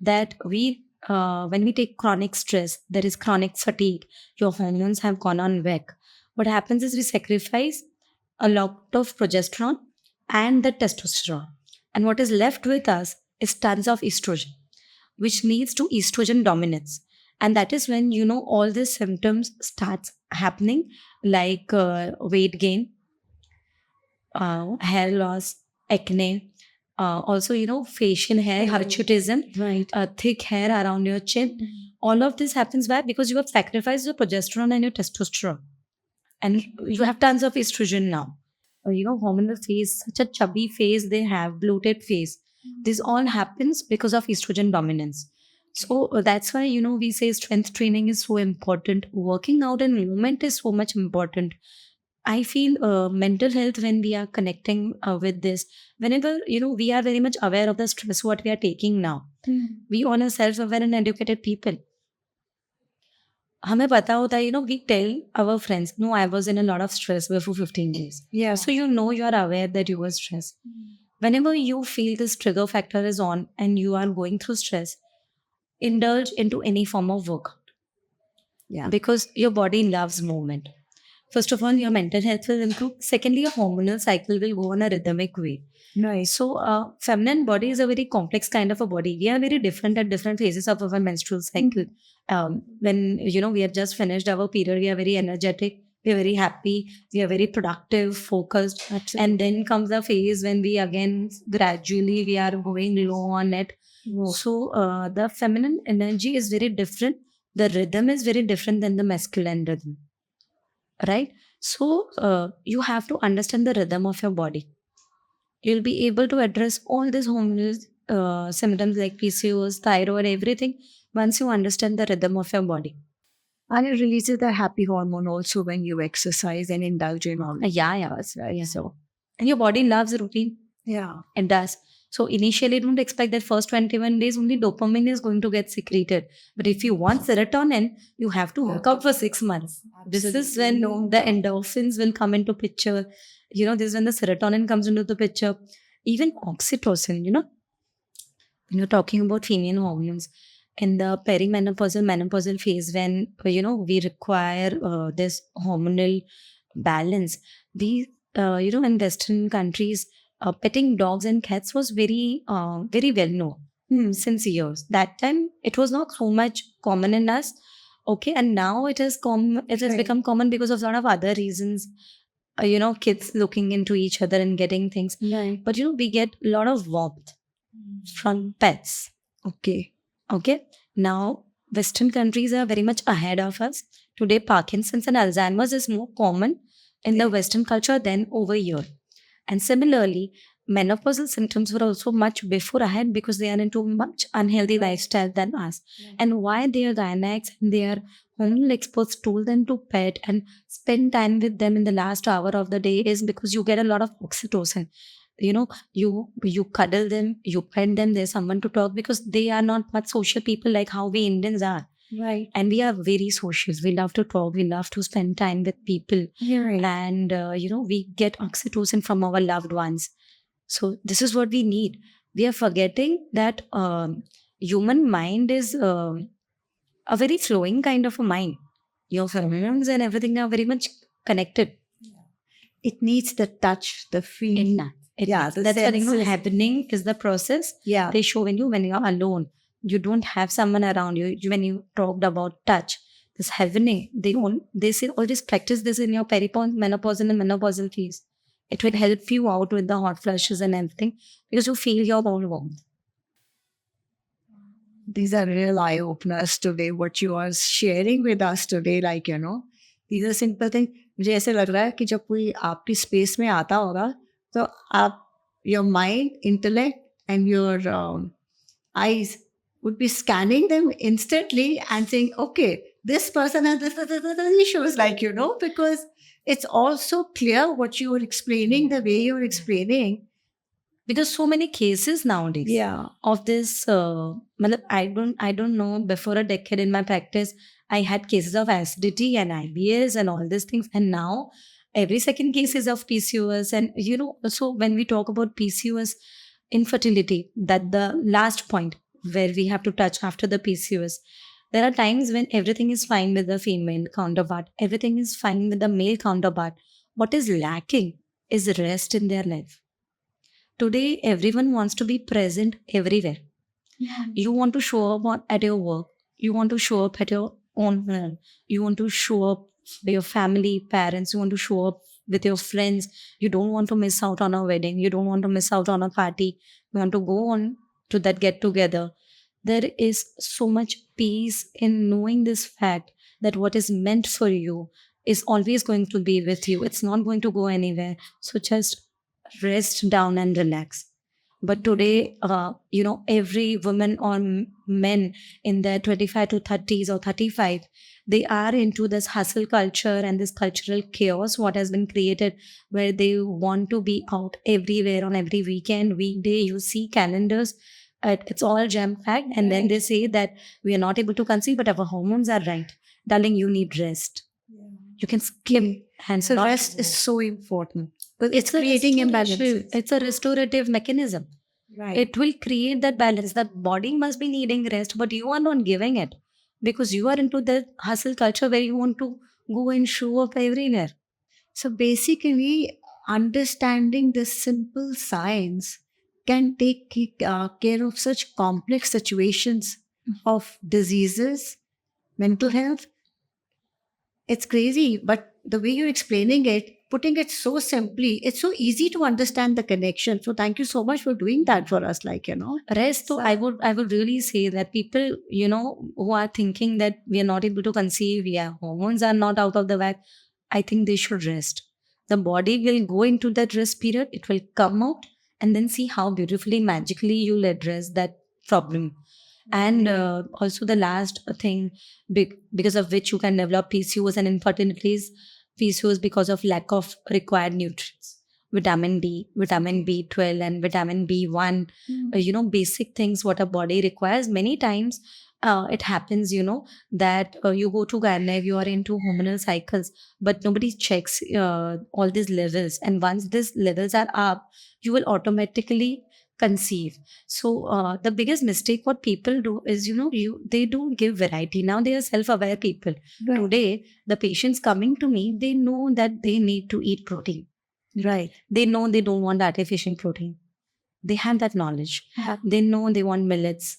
that when we take chronic stress, there is chronic fatigue, your hormones have gone on whack. What happens is we sacrifice a lot of progesterone and the testosterone. And what is left with us is tons of estrogen, which leads to estrogen dominance. And that is when, all these symptoms starts happening, like weight gain, hair loss, acne, also, facial hair, hirsutism, Right. thick hair around your chin. All of this happens why? Because you have sacrificed your progesterone and your testosterone. And you have tons of estrogen now. Hormonal face, such a chubby face they have, bloated face. This all happens because of estrogen dominance. So that's why, we say strength training is so important. Working out and movement is so much important. I feel mental health, when we are connecting with this, whenever, we are very much aware of the stress what we are taking now. We all are self-aware and educated people. हमें पता होता है, we tell our friends, no, I was in a lot of stress before 15 days. Yeah. So you are aware that you were stressed. Whenever you feel this trigger factor is on and you are going through stress, indulge into any form of workout. Yeah. Because your body loves movement. First of all, your mental health will improve. Secondly, your hormonal cycle will go on a rhythmic way. Nice. So, feminine body is a very complex kind of a body. We are very different at different phases of our menstrual cycle. When, we have just finished our period, we are very energetic, we are very happy, we are very productive, focused. Absolutely. And then comes a phase when we again gradually we are going low on it. Oh. So, the feminine energy is very different. The rhythm is very different than the masculine rhythm. Right? So, you have to understand the rhythm of your body. You'll be able to address all these hormonal symptoms like PCOS, thyroid, everything once you understand the rhythm of your body. And it releases the happy hormone also when you exercise and indulge in all. Yeah, that's right. Yeah. So, and your body loves routine. Yeah. It does. So initially, don't expect that first 21 days only dopamine is going to get secreted. But if you want serotonin, you have to work out for 6 months. This is when the endorphins will come into picture. This is when the serotonin comes into the picture. Even oxytocin, when you're talking about female hormones, in the perimenopausal menopausal phase, when we require this hormonal balance. We in Western countries, petting dogs and cats was very well known since years. That time it was not so much common in us. Okay, and now it has Right. become common because of a lot of other reasons. Kids looking into each other and getting things. Right. But we get a lot of warmth from pets. Okay. Okay. Now, Western countries are very much ahead of us. Today, Parkinson's and Alzheimer's is more common in the Western culture than over here. And similarly, menopausal symptoms were also much before ahead because they are into much unhealthy lifestyle than us. And why their gynecologists and their hormonal experts told them to pet and spend time with them in the last hour of the day is because you get a lot of oxytocin. You cuddle them, you pet them, there's someone to talk, because they are not much social people like how we Indians are. Right. And we are very social. We love to talk. We love to spend time with people. Right. And, we get oxytocin from our loved ones. So this is what we need. We are forgetting that human mind is a very flowing kind of a mind. Your hormones and everything are very much connected. It needs the touch, the feel. That's what happening is the process. Yeah. They show when you're alone. You don't have someone around you. When you talked about touch, this happening. They say always practice this in your menopausal and menopausal phase. It will help you out with the hot flushes and everything because you feel your own warmth. These are real eye openers today, what you are sharing with us today. These are simple things. मुझे ऐसे लग रहा है कि जब कोई आपकी space में आता होगा तो आप your mind, intellect and your eyes would be scanning them instantly and saying, okay, this person has this issues, because it's also clear what you are explaining, the way you're explaining. Because so many cases nowadays of this, I don't know, before a decade in my practice, I had cases of acidity and IBS and all these things. And now every second case is of PCOS. And, so when we talk about PCOS, infertility, that the last point where we have to touch after the PCOS, there are times when everything is fine with the female counterpart, everything is fine with the male counterpart. What is lacking is rest in their life. Today, everyone wants to be present everywhere. Yeah. You want to show up at your work. You want to show up at your own home. You want to show up with your family, parents. You want to show up with your friends. You don't want to miss out on a wedding. You don't want to miss out on a party. You want to go on to that get together. There is so much peace in knowing this fact that what is meant for you is always going to be with you. It's not going to go anywhere. So just rest down and relax. But today, every woman or men in their 25 to 30s or 35, they are into this hustle culture and this cultural chaos what has been created, where they want to be out everywhere on every weekend, weekday. You see calendars, it's all jam-packed. And then they say that we are not able to conceive, but our hormones are right. Darling, you need rest. You can skip. And So rest is so important. But it's creating imbalance. It's a restorative mechanism. Right. It will create that balance. The body must be needing rest, but you are not giving it because you are into the hustle culture where you want to go and show up everywhere. So basically, understanding this simple science can take care of such complex situations of diseases, mental health. It's crazy, but the way you're explaining it, putting it so simply, it's so easy to understand the connection. So thank you so much for doing that for us. Rest. So I would really say that people, who are thinking that we are not able to conceive, hormones are not out of the whack, I think they should rest. The body will go into that rest period. It will come out and then see how beautifully, magically you'll address that problem. And also the last thing, because of which you can develop PCOS and infertility, is PCOS because of lack of required nutrients, vitamin D, vitamin B12 and vitamin B1, basic things what a body requires. Many times it happens, that you go to gynec, you are into hormonal cycles, but nobody checks all these levels. And once these levels are up, you will automatically conceive. So the biggest mistake what people do is, they don't give variety. Now they are self-aware people. Right. Today, the patients coming to me, they know that they need to eat protein. Right. They know they don't want artificial protein. They have that knowledge. Yeah. They know they want millets.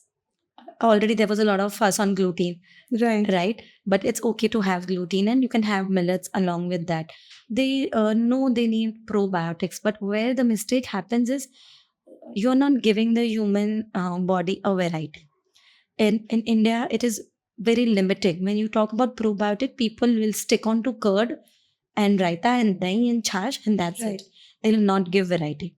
Already there was a lot of fuss on gluten, Right. right? But it's okay to have gluten and you can have millets along with that. They know they need probiotics, but where the mistake happens is you're not giving the human body a variety. In India, it is very limited. When you talk about probiotic, people will stick on to curd and raita and dahi and chash, and that's Right. it. They will not give variety.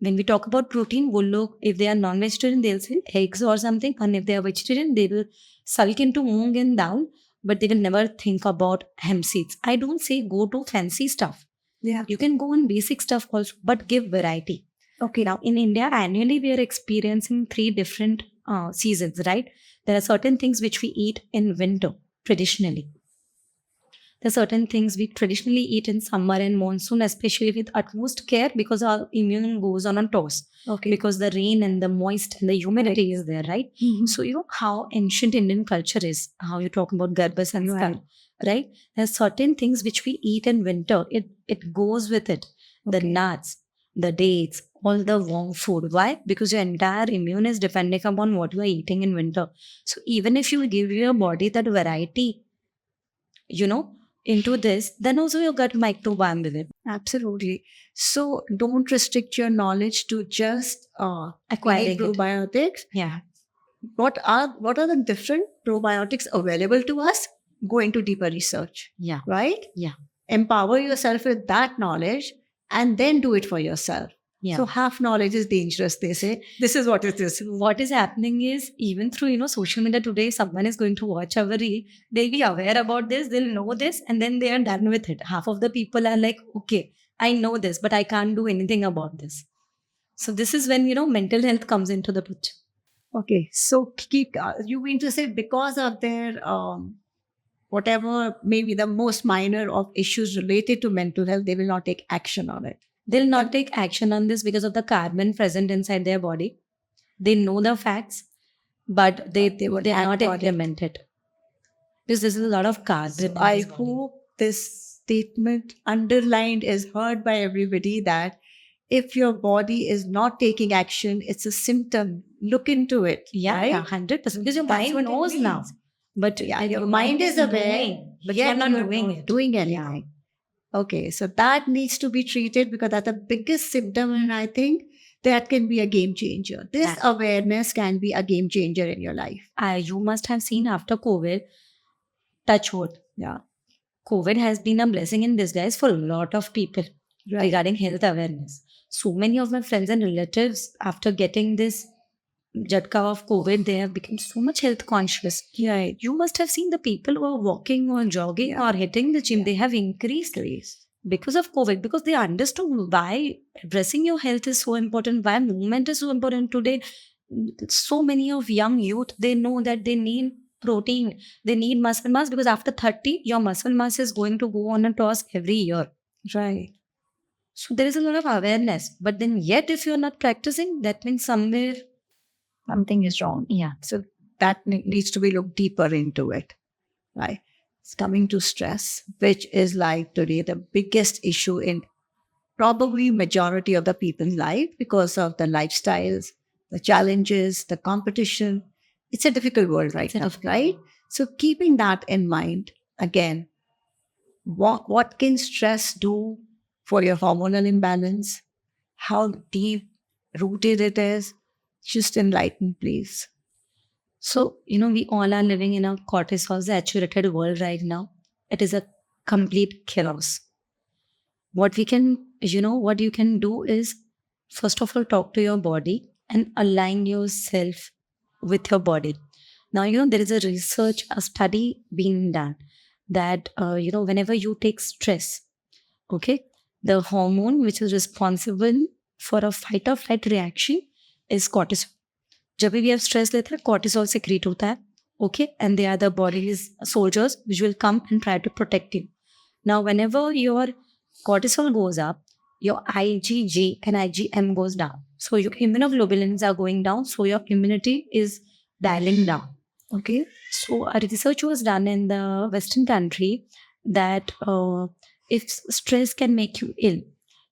When we talk about protein, वो लोग, if they are non-vegetarian, they'll say eggs or something, and if they are vegetarian, they will sulk into moong and dal, but they will never think about hemp seeds. I don't say go to fancy stuff. Yeah. You can go on basic stuff also, but give variety. Okay. Now, in India, annually we are experiencing 3 different seasons, right? There are certain things which we eat in winter, traditionally. There are certain things we traditionally eat in summer and monsoon, especially with utmost care because our immune goes on a toss. Okay. Because the rain and the moist and the humidity is there, right? Mhm. So, how ancient Indian culture is, how you talk about Garbh Sanskar, right? There are certain things which we eat in winter. It goes with it. The Okay. nuts, the dates, all the warm food. Why? Because your entire immune is depending upon what you are eating in winter. So even if you give your body that variety, into this, then also your gut microbiome with it. Absolutely. So don't restrict your knowledge to just Acquiring it. probiotics. Yeah. What are the different probiotics available to us? Go into deeper research. Yeah. Right? Yeah. Empower yourself with that knowledge and then do it for yourself. Yeah. So half knowledge is dangerous, they say. This is what it is. What is happening is, even through social media today, someone is going to watch our reel, they'll be aware about this, they'll know this, and then they are done with it. Half of the people are like, okay, I know this, but I can't do anything about this. So this is when mental health comes into the picture. Okay, so keep you mean to say because of their whatever maybe the most minor of issues related to mental health, they will not take action on it. They'll not take action on this because of the carbon present inside their body. They know the facts, but they are not implement it. Because there's a lot of carbon. So I hope this statement underlined is heard by everybody that if your body is not taking action, it's a symptom. Look into it. Yeah, right? yeah, 100%. Because your That's mind what it knows now. means. But Yeah, your mind is aware, but yet you're not doing it. doing anything. Okay, so that needs to be treated because that's the biggest symptom, and I think that can be a game changer. This awareness can be a game changer in your life. You must have seen after COVID, touch wood. Yeah. COVID has been a blessing in disguise for a lot of people regarding health awareness. So many of my friends and relatives, after getting this Jatka of COVID, they have become so much health conscious. Yeah. You must have seen the people who are walking or jogging or hitting the gym, they have increased because of COVID, because they understood why addressing your health is so important, why movement is so important today. So many of young youth, they know that they need protein, they need muscle mass, because after 30, your muscle mass is going to go on a toss every year. Right. So there is a lot of awareness, but then yet if you're not practicing, that means somewhere something is wrong. Yeah. So that needs to be looked deeper into it. Right. It's coming to stress, which is like today the biggest issue in probably majority of the people's life because of the lifestyles, the challenges, the competition. It's a difficult world right now, right? So keeping that in mind, again, what can stress do for your hormonal imbalance? How deep rooted it is? Just enlighten, please. So, we all are living in a cortisol saturated world right now. It is a complete chaos. What you can do is, first of all, talk to your body and align yourself with your body. Now, there is a research, a study being done that, whenever you take stress, okay, the hormone which is responsible for a fight or flight reaction is cortisol. जब भी have stress लेते हैं, cortisol secrete होता है, okay, and they are the body's soldiers which will come and try to protect you. Now, whenever your cortisol goes up, your IgG and IgM goes down. So your immunoglobulins are going down. So your immunity is dialing down. Okay. So a research was done in the Western country that if stress can make you ill,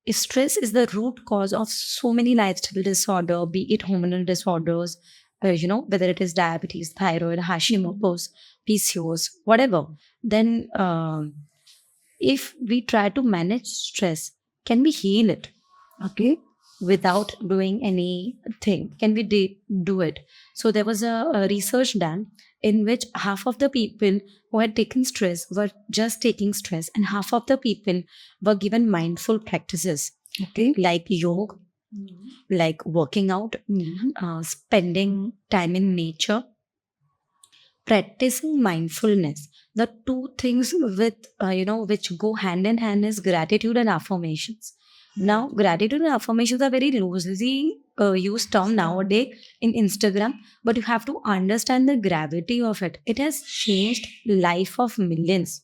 if stress is the root cause of so many lifestyle disorder, be it hormonal disorders, whether it is diabetes, thyroid, Hashimoto's, PCOS, whatever, then if we try to manage stress, can we heal it? Okay, without doing anything, can we do it? So there was a research done in which half of the people who had taken stress were just taking stress, and half of the people were given mindful practices, okay, like yoga, like working out, spending time in nature, practicing mindfulness. The two things with which go hand in hand is gratitude and affirmations. Now gratitude and affirmations are very loosely used term nowadays in Instagram, but you have to understand the gravity of it. It has changed life of millions.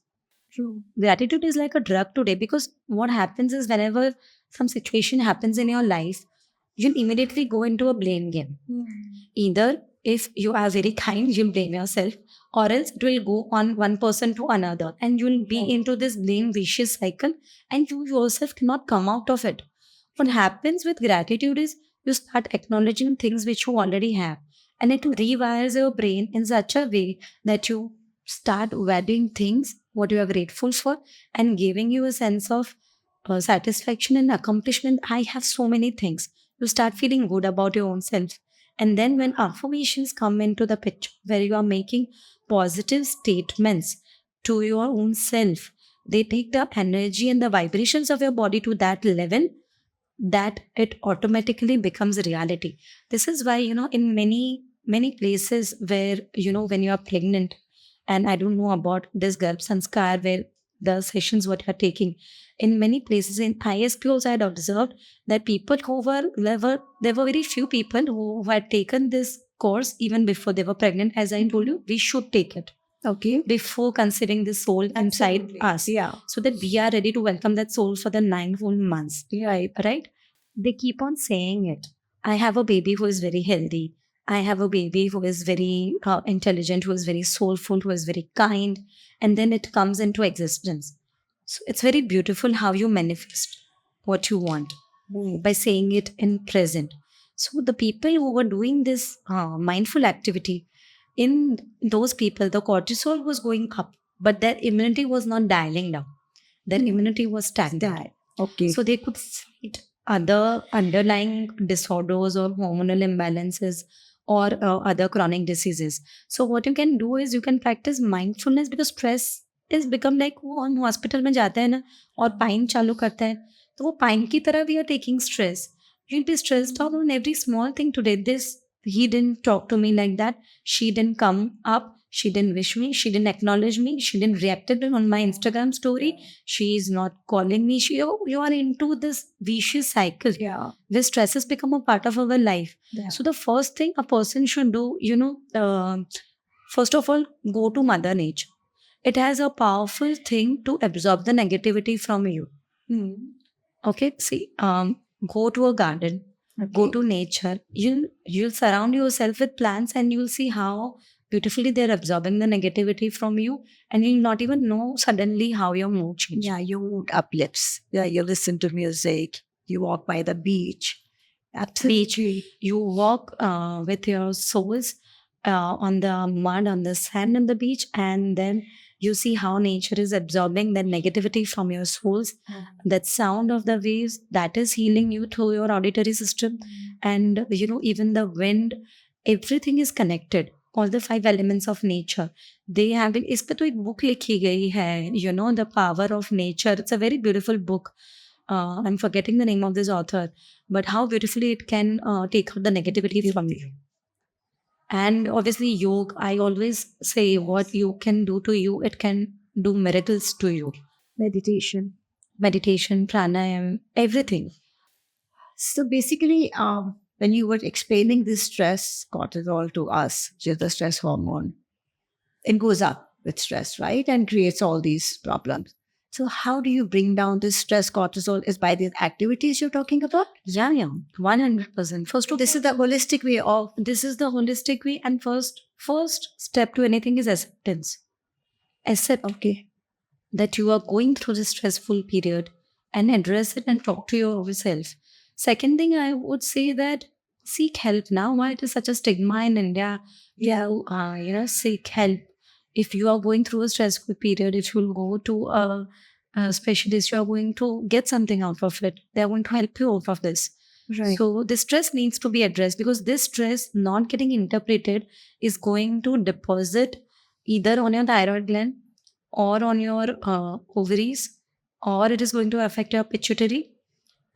True. Gratitude is like a drug today, because what happens is whenever some situation happens in your life, you'll immediately go into a blame game. Either if you are very kind, you'll blame yourself, or else it will go on one person to another, and you'll be into this blame vicious cycle, and you yourself cannot come out of it. What happens with gratitude is you start acknowledging things which you already have, and it rewires your brain in such a way that you start valuing things what you are grateful for, and giving you a sense of satisfaction and accomplishment. I have so many things. You start feeling good about your own self. And then when affirmations come into the picture, where you are making positive statements to your own self, they take the energy and the vibrations of your body to that level that it automatically becomes reality. This is why, in many places where, when you are pregnant, and I don't know about this Garbh Sanskar, where the sessions what you are taking, in many places in ISP also I had observed that people who there were very few people who had taken this course even before they were pregnant. As I told you, we should take it. Okay. Before considering the soul inside us. Yeah. So that we are ready to welcome that soul for the 9 whole months. Right. Right? They keep on saying it. I have a baby who is very healthy. I have a baby who is very intelligent, who is very soulful, who is very kind. And then it comes into existence. So it's very beautiful how you manifest what you want by saying it in present. So the people who were doing this mindful activity, in those people, the cortisol was going up, but their immunity was not dialing down. Their immunity was stagnant. Okay. So they could fight other underlying disorders or hormonal imbalances or other chronic diseases. So what you can do is you can practice mindfulness, because stress is become like वो हम hospital में जाते हैं ना और pine चालू करते हैं, तो वो पाइन की तरह we are taking stress. You'll be stressed out on every small thing today. He didn't talk to me like that. She didn't come up. She didn't wish me. She didn't acknowledge me. She didn't react on my Instagram story. She is not calling me. You are into this vicious cycle. Yeah. Where stress has become a part of our life. Yeah. So the first thing a person should do, first of all, go to Mother Nature. It has a powerful thing to absorb the negativity from you. Okay, see, go to a garden, go to nature. You'll surround yourself with plants, and you'll see how beautifully they're absorbing the negativity from you, and you'll not even know suddenly how your mood changes. Yeah, your mood uplifts. Yeah, you listen to music. You walk by the beach. Absolutely. You walk with your souls on the mud, on the sand on the beach, and then you see how nature is absorbing that negativity from your souls. That sound of the waves, that is healing you through your auditory system. And even the wind, everything is connected. All the 5 elements of nature, they have been, इस पे तो एक book लिखी गई है, The Power of Nature. It's a very beautiful book. I'm forgetting the name of this author, but how beautifully it can take out the negativity from you. And obviously, yoga, I always say what you can do to you, it can do miracles to you. Meditation, pranayam, everything. So basically, when you were explaining this stress, cortisol to us, which is the stress hormone, it goes up with stress, right? And creates all these problems. So how do you bring down this stress cortisol? Is by the activities you're talking about? Yeah, 100%. First of This all, is the holistic way of. this is the holistic way, and first step to anything is acceptance. Accept Okay. that you are going through this stressful period and address it and talk to yourself. Second thing, I would say that seek help. Now, why it is such a stigma in India? Yeah. Seek help. If you are going through a stressful period, if you will go to a specialist, you are going to get something out of it. They are going to help you out of this. Right. So this stress needs to be addressed, because this stress not getting interpreted is going to deposit either on your thyroid gland or on your ovaries, or it is going to affect your pituitary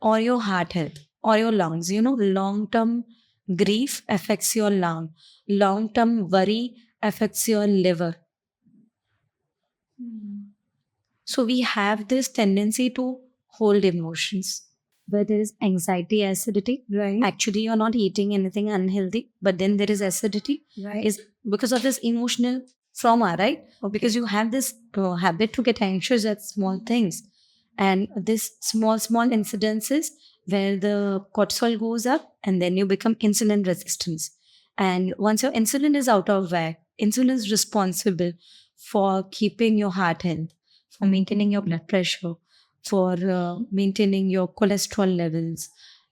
or your heart health or your lungs. Long term grief affects your lung, long term worry affects your liver. So we have this tendency to hold emotions. Where there is anxiety, acidity. Right. Actually, you're not eating anything unhealthy, but then there is acidity. Right. Is because of this emotional trauma, right? Okay. Because you have this habit to get anxious at small things, and this small incidences where the cortisol goes up, and then you become insulin resistance. And once your insulin is out of whack, insulin is responsible for keeping your heart health, for maintaining your blood pressure, for maintaining your cholesterol levels,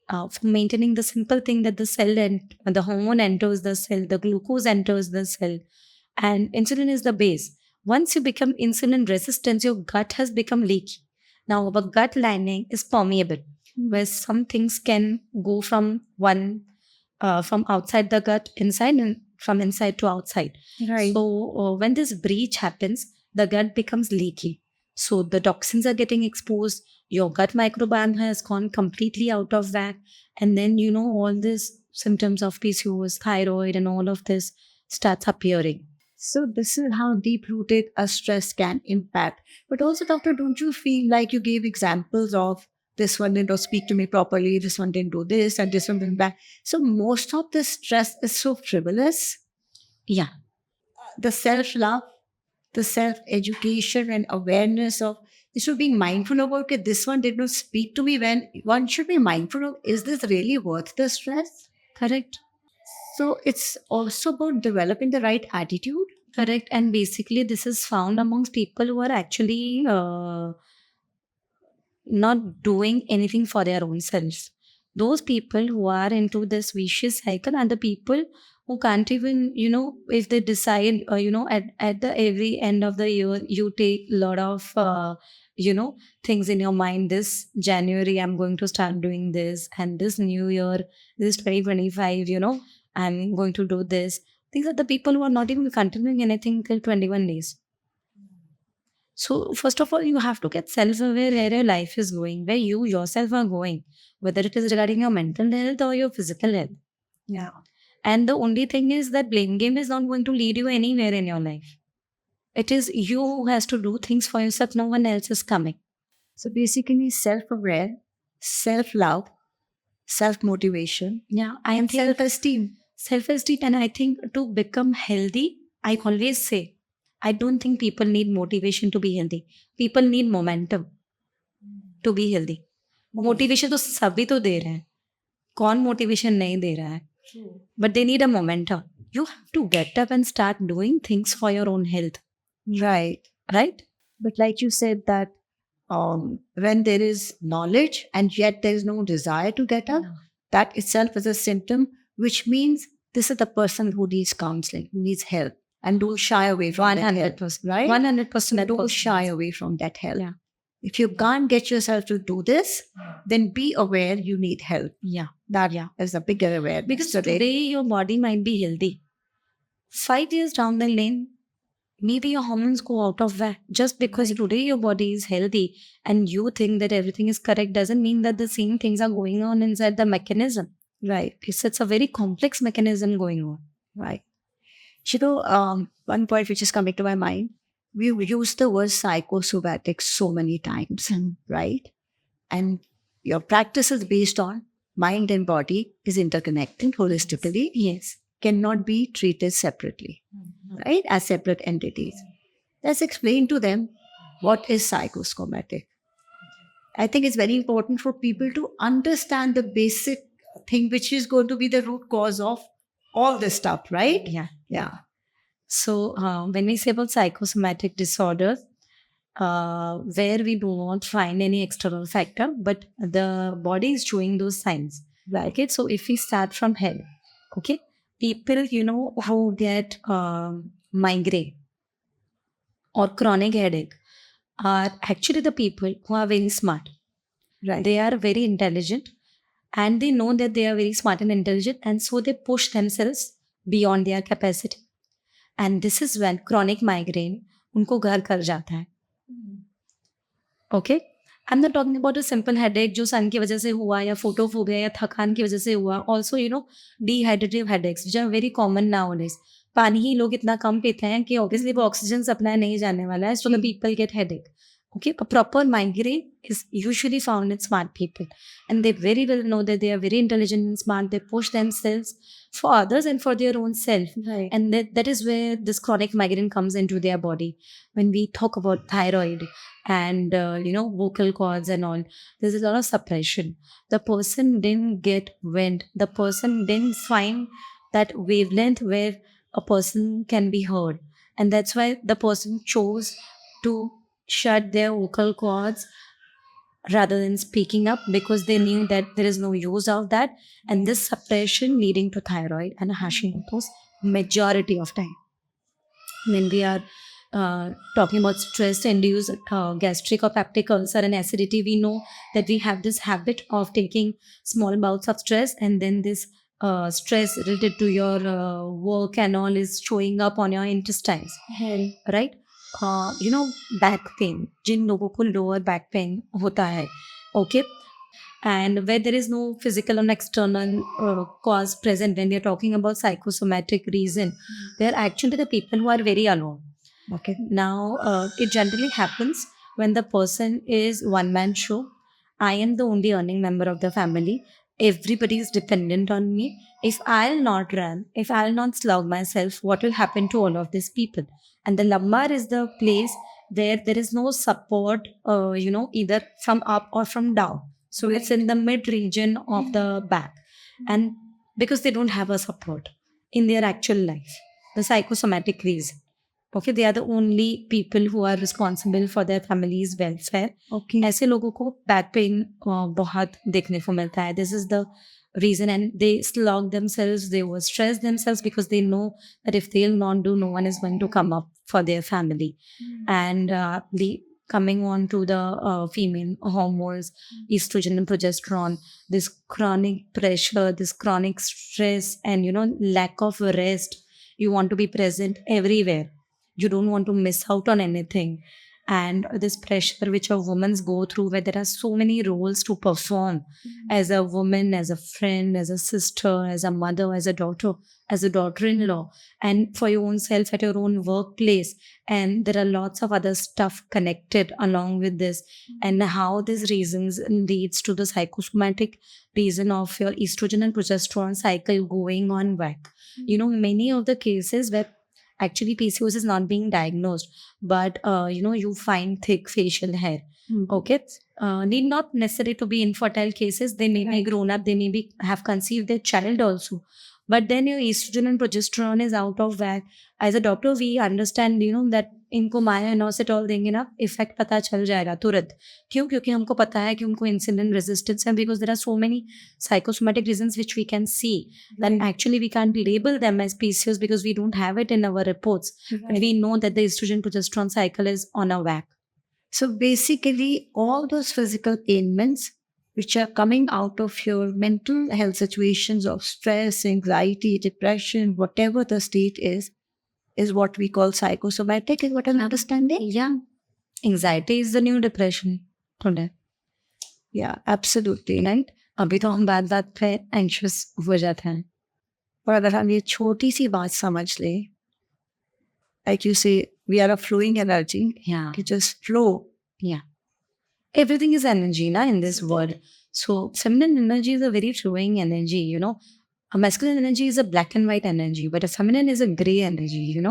for maintaining the simple thing that the cell and the hormone enters the cell, the glucose enters the cell, and insulin is the base. Once you become insulin resistant, your gut has become leaky. Now, our gut lining is permeable, where some things can go from from outside the gut inside, and from inside to outside. Right. So, when this breach happens, the gut becomes leaky. So the toxins are getting exposed, your gut microbiome has gone completely out of whack, and then all these symptoms of PCOS, thyroid, and all of this starts appearing. So this is how deep-rooted a stress can impact. But also, doctor, don't you feel like you gave examples of this one didn't speak to me properly, this one didn't do this, and this one didn't that. So most of the stress is so frivolous. Yeah. The self-love, the self-education and awareness of you should be mindful of, okay, this one did not speak to me, when one should be mindful of, is this really worth the stress? Correct. So it's also about developing the right attitude. Correct. And basically, this is found amongst people who are actually not doing anything for their own selves. Those people who are into this vicious cycle are the people who can't even, if they decide, at the every end of the year, you take a lot of, things in your mind. This January, I'm going to start doing this. And this new year, this 2025, I'm going to do this. These are the people who are not even continuing anything till 21 days. So, first of all, you have to get self-aware where your life is going, where you yourself are going, whether it is regarding your mental health or your physical health. Yeah. And the only thing is that blame game is not going to lead you anywhere in your life. It is you who has to do things for yourself. No one else is coming. So basically, self-aware, self-love, self-motivation, Yeah, and self-esteem. Self-esteem, and I think to become healthy, I always say, I don't think people need motivation to be healthy. People need momentum to be healthy. Motivation तो सभी तो दे रहे हैं, कौन motivation नहीं दे रहा है, but they need a momentum. You have to get up and start doing things for your own health. Right. But like you said that when there is knowledge and yet there is no desire to get up, that itself is a symptom, which means this is the person who needs counseling, who needs help. And don't shy away from that help, right? 100%. Don't shy away from that help. Yeah. If you can't get yourself to do this, then be aware you need help. Yeah. That is a bigger awareness. Because today your body might be healthy. 5 years down the lane, maybe your hormones go out of whack. Just because today your body is healthy and you think that everything is correct doesn't mean that the same things are going on inside the mechanism. Right. It's a very complex mechanism going on. Right. One point which is coming to my mind, we use the word psychosomatic so many times, right? And your practice is based on mind and body is interconnected holistically. Yes. Cannot be treated separately, right? As separate entities. Let's explain to them what is psychosomatic. I think it's very important for people to understand the basic thing, which is going to be the root cause of all this stuff, right? Yeah. So when we say about psychosomatic disorders, where we do not find any external factor, but the body is showing those signs. Right. Okay, so if we start from head, okay, people, who get migraine or chronic headache are actually the people who are very smart. Right. They are very intelligent and they know that they are very smart and intelligent, and so they push themselves beyond their capacity. And this is when chronic migraine उनको घर कर जाता है. Okay? I'm not talking about a simple headache जो सन की वजह से हुआ या photophobia या थकान की वजह से हुआ. Also, dehydrative headaches, which are very common nowadays. पानी ही लोग इतना कम पीते हैं कि obviously वो oxygen supply नहीं जाने वाला है, so the people get headache. Okay, a proper migraine is usually found in smart people, and they very well know that they are very intelligent and smart. They push themselves for others and for their own self. Right. And that is where this chronic migraine comes into their body. When we talk about thyroid and vocal cords and all, there's a lot of suppression. The person didn't get wind. The person didn't find that wavelength where a person can be heard, and that's why the person chose to shut their vocal cords rather than speaking up, because they knew that there is no use of that, and this suppression leading to thyroid and Hashimoto's majority of time. When we are talking about stress-induced gastric or peptic ulcer and acidity, we know that we have this habit of taking small bouts of stress, and then this stress related to your work and all is showing up on your intestines, right? Back pain, जिन लोगों को lower back pain होता है, okay, and where there is no physical and external cause present, when we are talking about psychosomatic reason, they are actually the people who are very alone. Okay. Now, it generally happens when the person is one-man show. I am the only earning member of the family. Everybody is dependent on me. If I'll not run, if I'll not slog myself, what will happen to all of these people? And the lumbar is the place where there is no support, either from up or from down. So it's in the mid region of the back. And because they don't have a support in their actual life, the psychosomatic reason. Okay, they are the only people who are responsible for their family's welfare. Okay. ऐसे लोगों को back pain बहुत देखने को मिलता है. This is the reason, and they slog themselves, they overstress themselves because they know that if they'll not do, no one is going to come up for their family. And coming on to the female hormones, estrogen and progesterone, this chronic pressure, this chronic stress, and lack of rest. You want to be present everywhere. You don't want to miss out on anything. And this pressure which a woman's go through, where there are so many roles to perform as a woman, as a friend, as a sister, as a mother, as a daughter, as a daughter-in-law, and for your own self at your own workplace. And there are lots of other stuff connected along with this, and how these reasons leads to the psychosomatic reason of your estrogen and progesterone cycle going on whack. Many of the cases where actually PCOS is not being diagnosed, but you find thick facial hair. Okay, need not necessarily to be infertile cases. They may be grown up, they may be have conceived their child also, but then your estrogen and progesterone is out of whack. As a doctor, we understand that इनको माया inositol देंगे ना, effect पता चल जाएगा तुरंत. क्यों? क्योंकि हमको पता है कि उनको इंसुलिन रेजिस्टेंस है, because there are so many psychosomatic reasons which we can see that actually we can't label them as PCOS because we don't have it in our reports. And we know that the estrogen progesterone cycle is on a whack. So basically, all those physical ailments which are coming out of your mental health situations of stress, anxiety, depression, whatever the state is what we call psychosomatic, is what I'm understanding? Yeah. Anxiety is the new depression today. Yeah, absolutely. Right? अभी तो हम बात पे anxious हो जाते हैं. और अगर हम ये छोटी सी बात समझ लें, like you say, we are a flowing energy. Yeah. You just flow. Yeah. Everything is energy in this world. So feminine energy is a very flowing energy, A masculine energy is a black and white energy, but a feminine is a gray energy,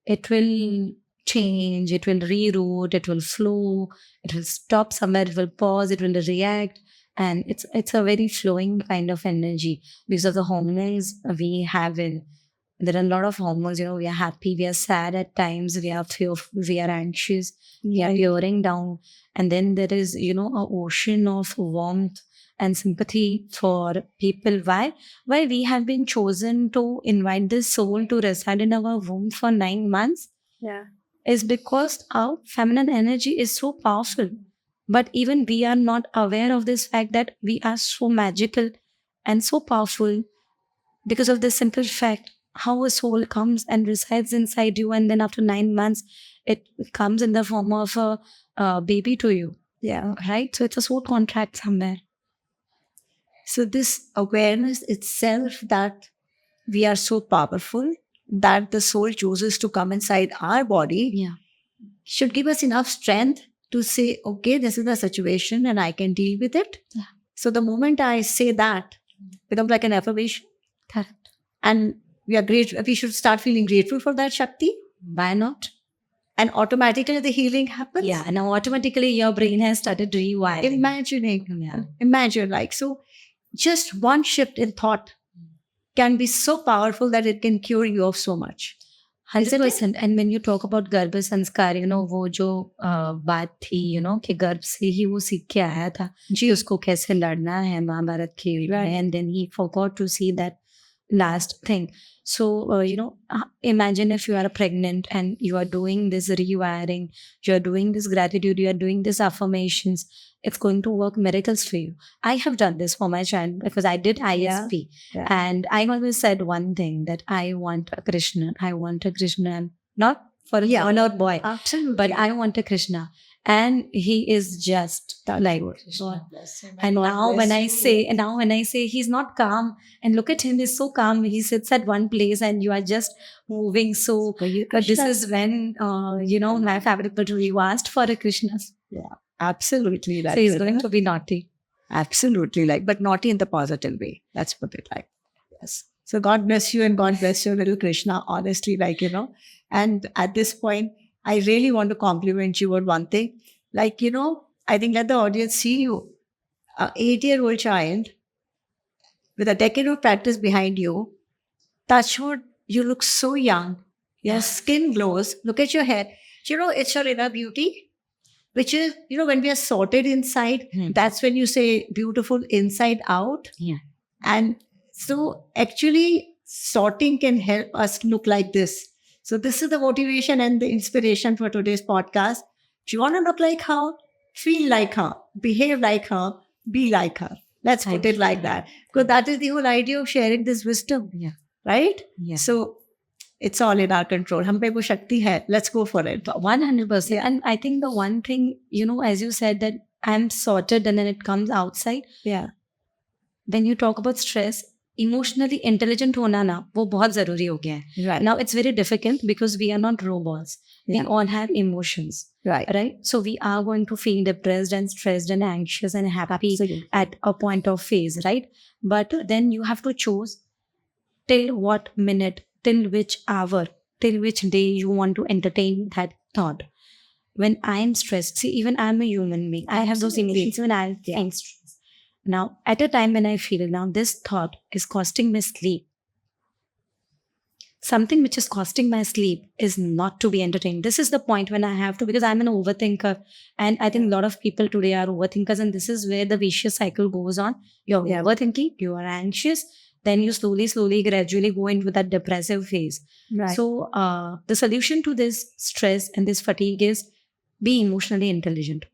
It will change, it will reroute, it will flow, it will stop somewhere, it will pause, it will react. And it's a very flowing kind of energy because of the hormones we have in. There are a lot of hormones, we are happy, we are sad at times, we are fearful, we are anxious, we are tearing down. And then there is, an ocean of warmth and sympathy for people. Why? Why we have been chosen to invite this soul to reside in our womb for 9 months is because our feminine energy is so powerful. But even we are not aware of this fact that we are so magical and so powerful because of this simple fact how a soul comes and resides inside you, and then after 9 months it comes in the form of a baby to you. Right? So it's a soul contract somewhere. So this awareness itself that we are so powerful, that the soul chooses to come inside our body, should give us enough strength to say, okay, this is the situation and I can deal with it. So the moment I say that, becomes like an affirmation. Correct. And we should start feeling grateful for that Shakti. Why not? And automatically the healing happens. Yeah, and now automatically your brain has started rewiring. Imagine, so just one shift in thought can be so powerful that it can cure you of so much. 100%. And when you talk about Garbh Sanskar, वो जो बात थी, कि गर्भ से ही वो सीख के आया था जी उसको कैसे लड़ना है महाभारत के, and then he forgot to see that last thing. So, imagine if you are pregnant and you are doing this rewiring, you are doing this gratitude, you are doing this affirmations, it's going to work miracles for you. I have done this for my child because I did ISP. And I always said one thing, that I want a Krishna, not for a girl or boy, absolutely, but I want a Krishna. And he is just like Krishna. And now when I say he's not calm, and look at him, he's so calm. He sits at one place and you are just moving. So this is when, my favorite but you asked for a Krishna. Absolutely. So he's going to be naughty. Absolutely, but naughty in the positive way. Let's put it like. Yes. So God bless you and God bless your little Krishna, honestly, And at this point, I really want to compliment you on one thing. I think let the audience see you. An 8-year-old child with a decade of practice behind you. Touch wood, you look so young. Your skin glows. Look at your hair. It's your inner beauty, which is, when we are sorted inside, that's when you say beautiful inside out. And so actually sorting can help us look like this. So this is the motivation and the inspiration for today's podcast. Do you want to look like her? Feel like her. Behave like her. Be like her. Let's put it like that. Because that is the whole idea of sharing this wisdom. Right? So it's all in our control. Hum pe wo shakti hai. Let's go for it. 100%. And I think the one thing, as you said that I'm sorted and then it comes outside. When you talk about stress, emotionally intelligent hona na, wo bahut zaruri ho gaya hai. Right. Now it's very difficult because we are not robots. We all have emotions. Right. So we are going to feel depressed and stressed and anxious and happy at a point of phase, right? But then you have to choose till what minute, till which hour, till which day you want to entertain that thought. When I'm stressed, see, even I'm a human being. I have those emotions when I'm stressed. Now, at a time when I feel now this thought is costing me sleep, something which is costing my sleep is not to be entertained. This is the point when I have to, because I'm an overthinker. And I think a lot of people today are overthinkers. And this is where the vicious cycle goes on. You're overthinking, you are anxious. Then you slowly, gradually go into that depressive phase. So the solution to this stress and this fatigue is be emotionally intelligent.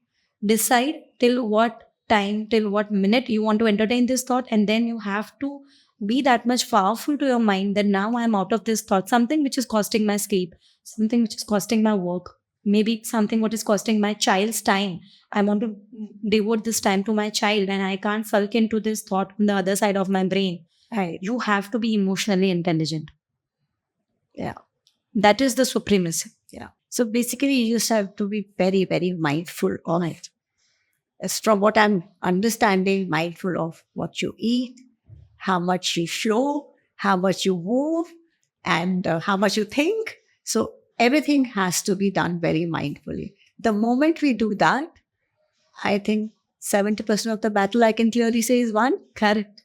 Decide till what time, till what minute you want to entertain this thought. And then you have to be that much powerful to your mind that now I'm out of this thought. Something which is costing my sleep, something which is costing my work, maybe something what is costing my child's time. I want to devote this time to my child and I can't sulk into this thought on the other side of my brain. You have to be emotionally intelligent. That is the supremacy. So basically, you just have to be very, very mindful on it. As from what I'm understanding, mindful of what you eat, how much you flow, how much you move, and how much you think. So everything has to be done very mindfully. The moment we do that, I think 70% of the battle I can clearly say is won. Correct.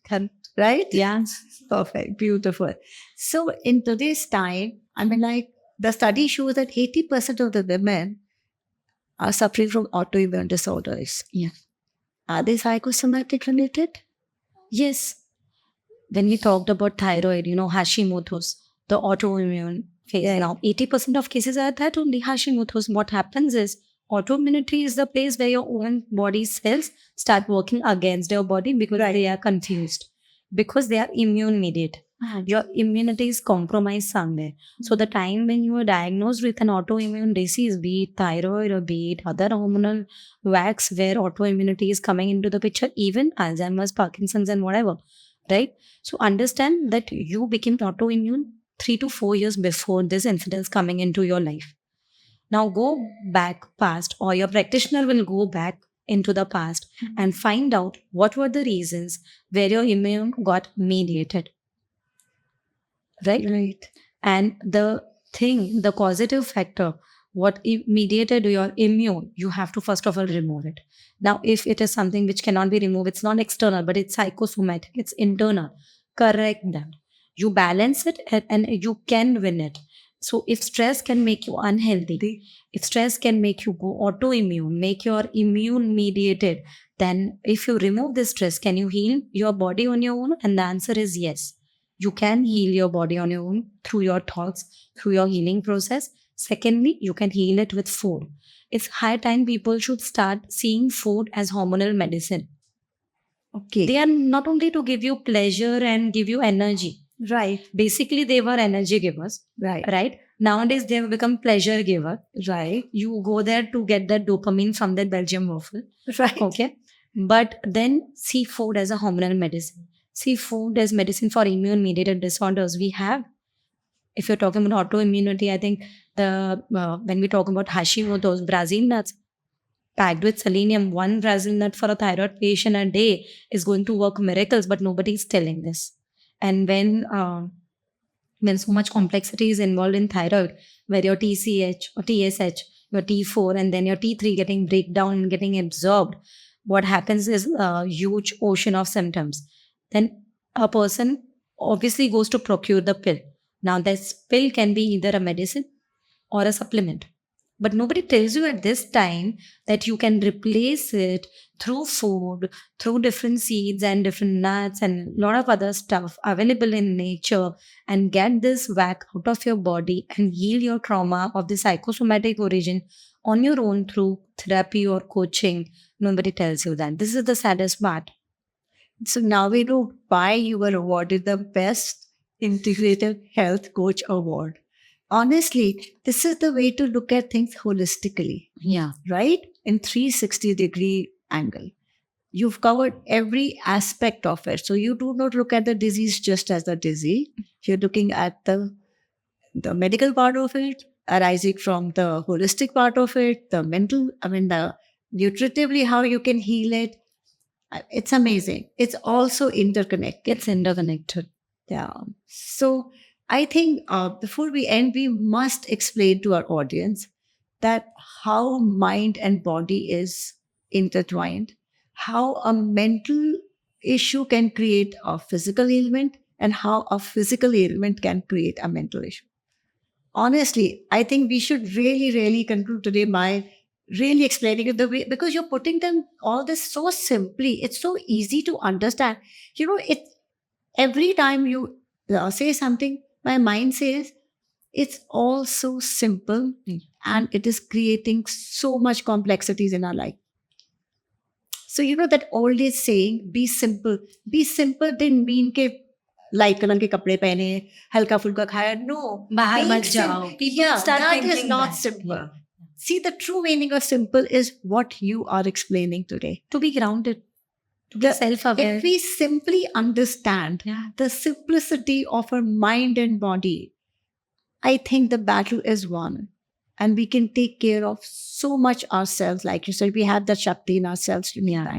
Right? Yeah. Perfect. Beautiful. So in today's time, I mean, like the study shows that 80% of the women are suffering from autoimmune disorders. Yeah. Are they psychosomatic related? Yes. When we talked about thyroid, Hashimoto's, the autoimmune phase. Yeah. Now, 80% of cases are that only Hashimoto's. What happens is autoimmunity is the place where your own body cells start working against your body because they are confused, because they are immune mediated. Your immunity is compromised somewhere. So the time when you are diagnosed with an autoimmune disease, be it thyroid or be it other hormonal wax where autoimmunity is coming into the picture, even Alzheimer's, Parkinson's and whatever, right? So understand that you became autoimmune 3 to 4 years before this incident coming into your life. Now go back past, or your practitioner will go back into the past and find out what were the reasons where your immune got mediated. Right? And the causative factor, what mediated your immune, you have to first of all remove it. Now, if it is something which cannot be removed, it's not external, but it's psychosomatic, it's internal. Correct that. You balance it and you can win it. So if stress can make you unhealthy, if stress can make you go autoimmune, make your immune mediated, then if you remove this stress, can you heal your body on your own? And the answer is yes. You can heal your body on your own through your thoughts, through your healing process. Secondly, you can heal it with food. It's high time people should start seeing food as hormonal medicine. Okay. They are not only to give you pleasure and give you energy. Right. Basically, they were energy givers. Right. Nowadays, they have become pleasure giver. Right. You go there to get that dopamine from that Belgium waffle. Right. Okay. But then see food as a hormonal medicine. See food as medicine for immune-mediated disorders. We have, if you're talking about autoimmunity, I think when we talk about Hashimoto's, Brazil nuts packed with selenium, one Brazil nut for a thyroid patient a day is going to work miracles, but nobody's telling this. And when so much complexity is involved in thyroid, where your TCH or TSH, your T4, and then your T3 getting breakdown and getting absorbed, what happens is a huge ocean of symptoms. Then a person obviously goes to procure the pill. Now, this pill can be either a medicine or a supplement. But nobody tells you at this time that you can replace it through food, through different seeds and different nuts and a lot of other stuff available in nature, and get this whack out of your body and heal your trauma of the psychosomatic origin on your own through therapy or coaching. Nobody tells you that. This is the saddest part. So now we know why you were awarded the Best Integrative Health Coach Award. Honestly, this is the way to look at things holistically. Yeah. Right? In 360-degree angle. You've covered every aspect of it. So you do not look at the disease just as a disease. You're looking at the medical part of it, arising from the holistic part of it, the mental, the nutritively how you can heal it. It's amazing. It's also interconnected. It's interconnected. Yeah. So I think before we end, we must explain to our audience that how mind and body is intertwined, how a mental issue can create a physical ailment, and how a physical ailment can create a mental issue. Honestly, I think we should really, really conclude today by really explaining it the way, because you're putting them all this so simply. It's so easy to understand. Every time you say something, my mind says it's all so simple and it is creating so much complexities in our life. So that old age saying, be simple. Be simple didn't mean ke light color ke kapde pehne, halka fulka khaya. No. Bahar mat jao. Yeah, that is not simple. Yeah. See, the true meaning of simple is what you are explaining today. To be grounded, to be self-aware. If we simply understand the simplicity of our mind and body, I think the battle is won. And we can take care of so much ourselves. Like you said, we have that Shakti in ourselves. We have.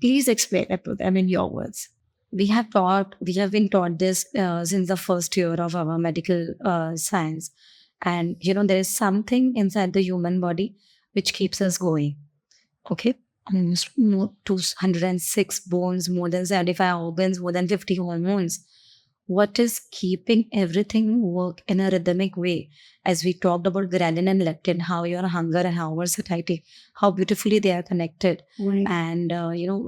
Please explain it to them in your words. We have been taught this since the first year of our medical science. And there is something inside the human body which keeps us going. Okay. Almost more 206 bones, more than 75 organs, more than 50 hormones. What is keeping everything work in a rhythmic way? As we talked about ghrelin and leptin, how your hunger and how satiety, how beautifully they are connected. Right. And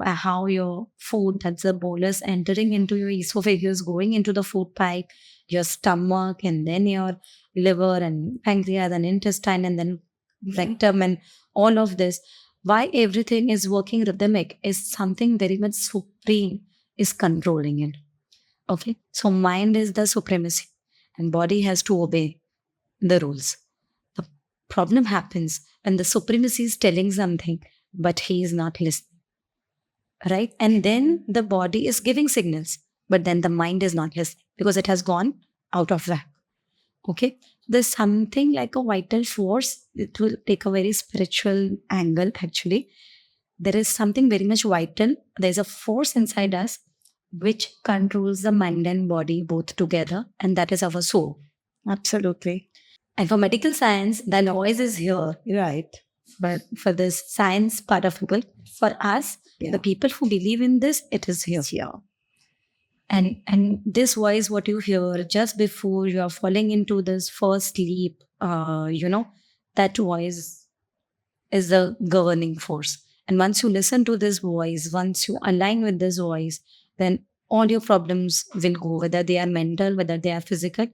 how your food, that's the bolus entering into your esophagus, going into the food pipe, your stomach, and then your liver and pancreas and intestine, and then rectum, and all of this. Why everything is working rhythmic is something very much supreme is controlling it. Okay. So mind is the supremacy and body has to obey the rules. The problem happens when the supremacy is telling something, but he is not listening. Right. And then the body is giving signals, but then the mind is not listening because it has gone out of whack. Okay. There's something like a vital force. It will take a very spiritual angle, actually. There is something very much vital. There's a force inside us which controls the mind and body both together, and that is our soul. Absolutely. And for medical science, the noise is here. Right. But for this science part of people, for us, the people who believe in this, it is here. Yeah. And this voice, what you hear just before you are falling into this first sleep, that voice is the governing force. And once you listen to this voice, once you align with this voice, then all your problems will go, whether they are mental, whether they are physical.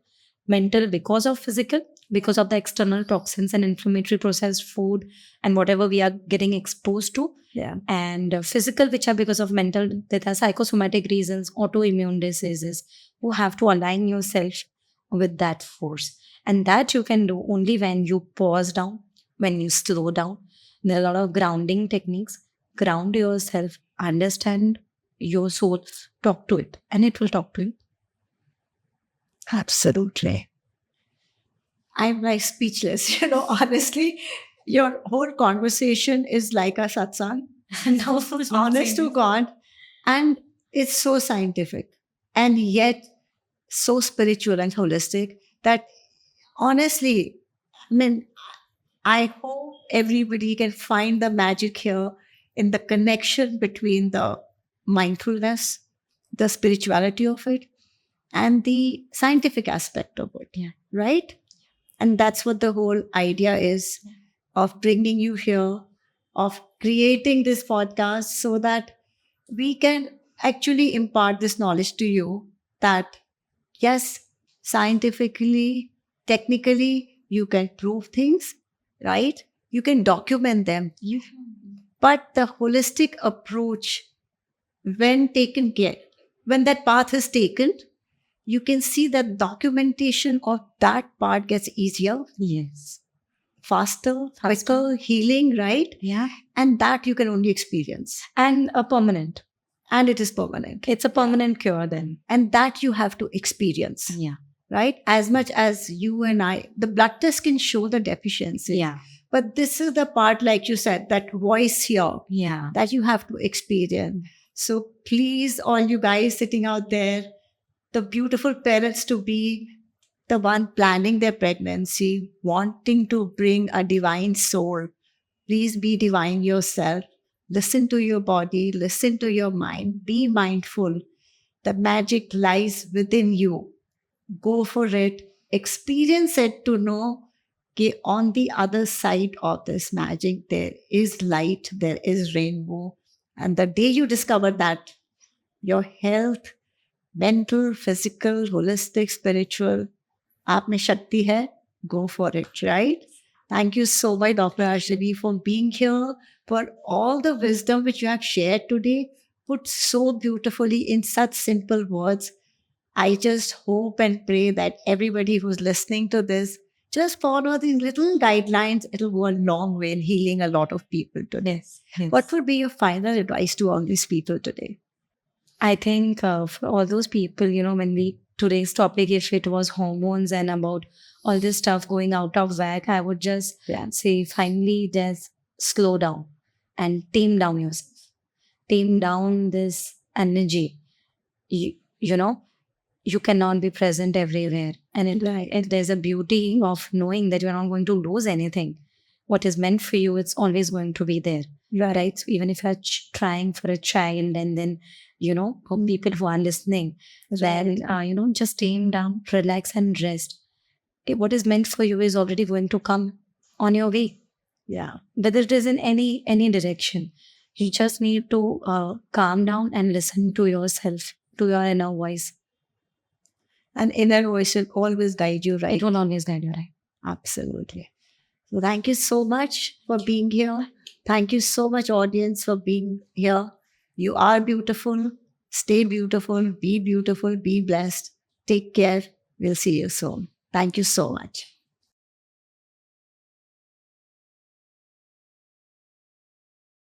Mental because of physical, because of the external toxins and inflammatory processed food and whatever we are getting exposed to. Yeah. And physical, which are because of mental, that are psychosomatic reasons, autoimmune diseases, who have to align yourself with that force. And that you can do only when you pause down, when you slow down. There are a lot of grounding techniques. Ground yourself, understand your soul, talk to it, and it will talk to you. Absolutely. I'm like speechless. Honestly, your whole conversation is like a satsang. Honest to God. And it's so scientific and yet so spiritual and holistic that honestly, I hope everybody can find the magic here in the connection between the mindfulness, the spirituality of it, and the scientific aspect of it. Yeah. Right? And that's what the whole idea is of bringing you here, of creating this podcast so that we can actually impart this knowledge to you that, yes, scientifically, technically, you can prove things, right? You can document them. But the holistic approach, when taken care, when that path is taken, you can see that documentation of that part gets easier. Yes. Faster, quicker, healing, right? Yeah. And that you can only experience. And a permanent. And it is permanent. It's a permanent cure then. And that you have to experience. Yeah. Right? As much as you and I, the blood test can show the deficiency. Yeah. But this is the part, like you said, that voice here. Yeah. That you have to experience. So please, all you guys sitting out there, the beautiful parents to be, the one planning their pregnancy, wanting to bring a divine soul, please be divine yourself. Listen to your body, listen to your mind, be mindful. The magic lies within you. Go for it, experience it to know that on the other side of this magic, there is light, there is rainbow. And the day you discover that, your health, mental, physical, holistic, spiritual, aap mein shakti hai, go for it, right? Thank you so much, Dr. Harshini, for being here, for all the wisdom which you have shared today, put so beautifully in such simple words. I just hope and pray that everybody who's listening to this, just follow these little guidelines. It'll go a long way in healing a lot of people today. Yes. What would be your final advice to all these people today? I think for all those people, when today's topic, if it was hormones and about all this stuff going out of whack, I would just say, finally, just slow down and tame down yourself. Tame down this energy. You know, you cannot be present everywhere. And there's a beauty of knowing that you're not going to lose anything. What is meant for you, it's always going to be there. Right? So even if you're trying for a child, and then, for people who are listening, then, just staying down, relax and rest. What is meant for you is already going to come on your way. Yeah. Whether it is in any direction. You just need to calm down and listen to yourself, to your inner voice. And inner voice will always guide you, right? It will always guide you, right? Absolutely. So thank you so much for being here. Thank you so much, audience, for being here. You are beautiful. Stay beautiful. Be blessed. Take care. We'll see you soon. Thank you so much.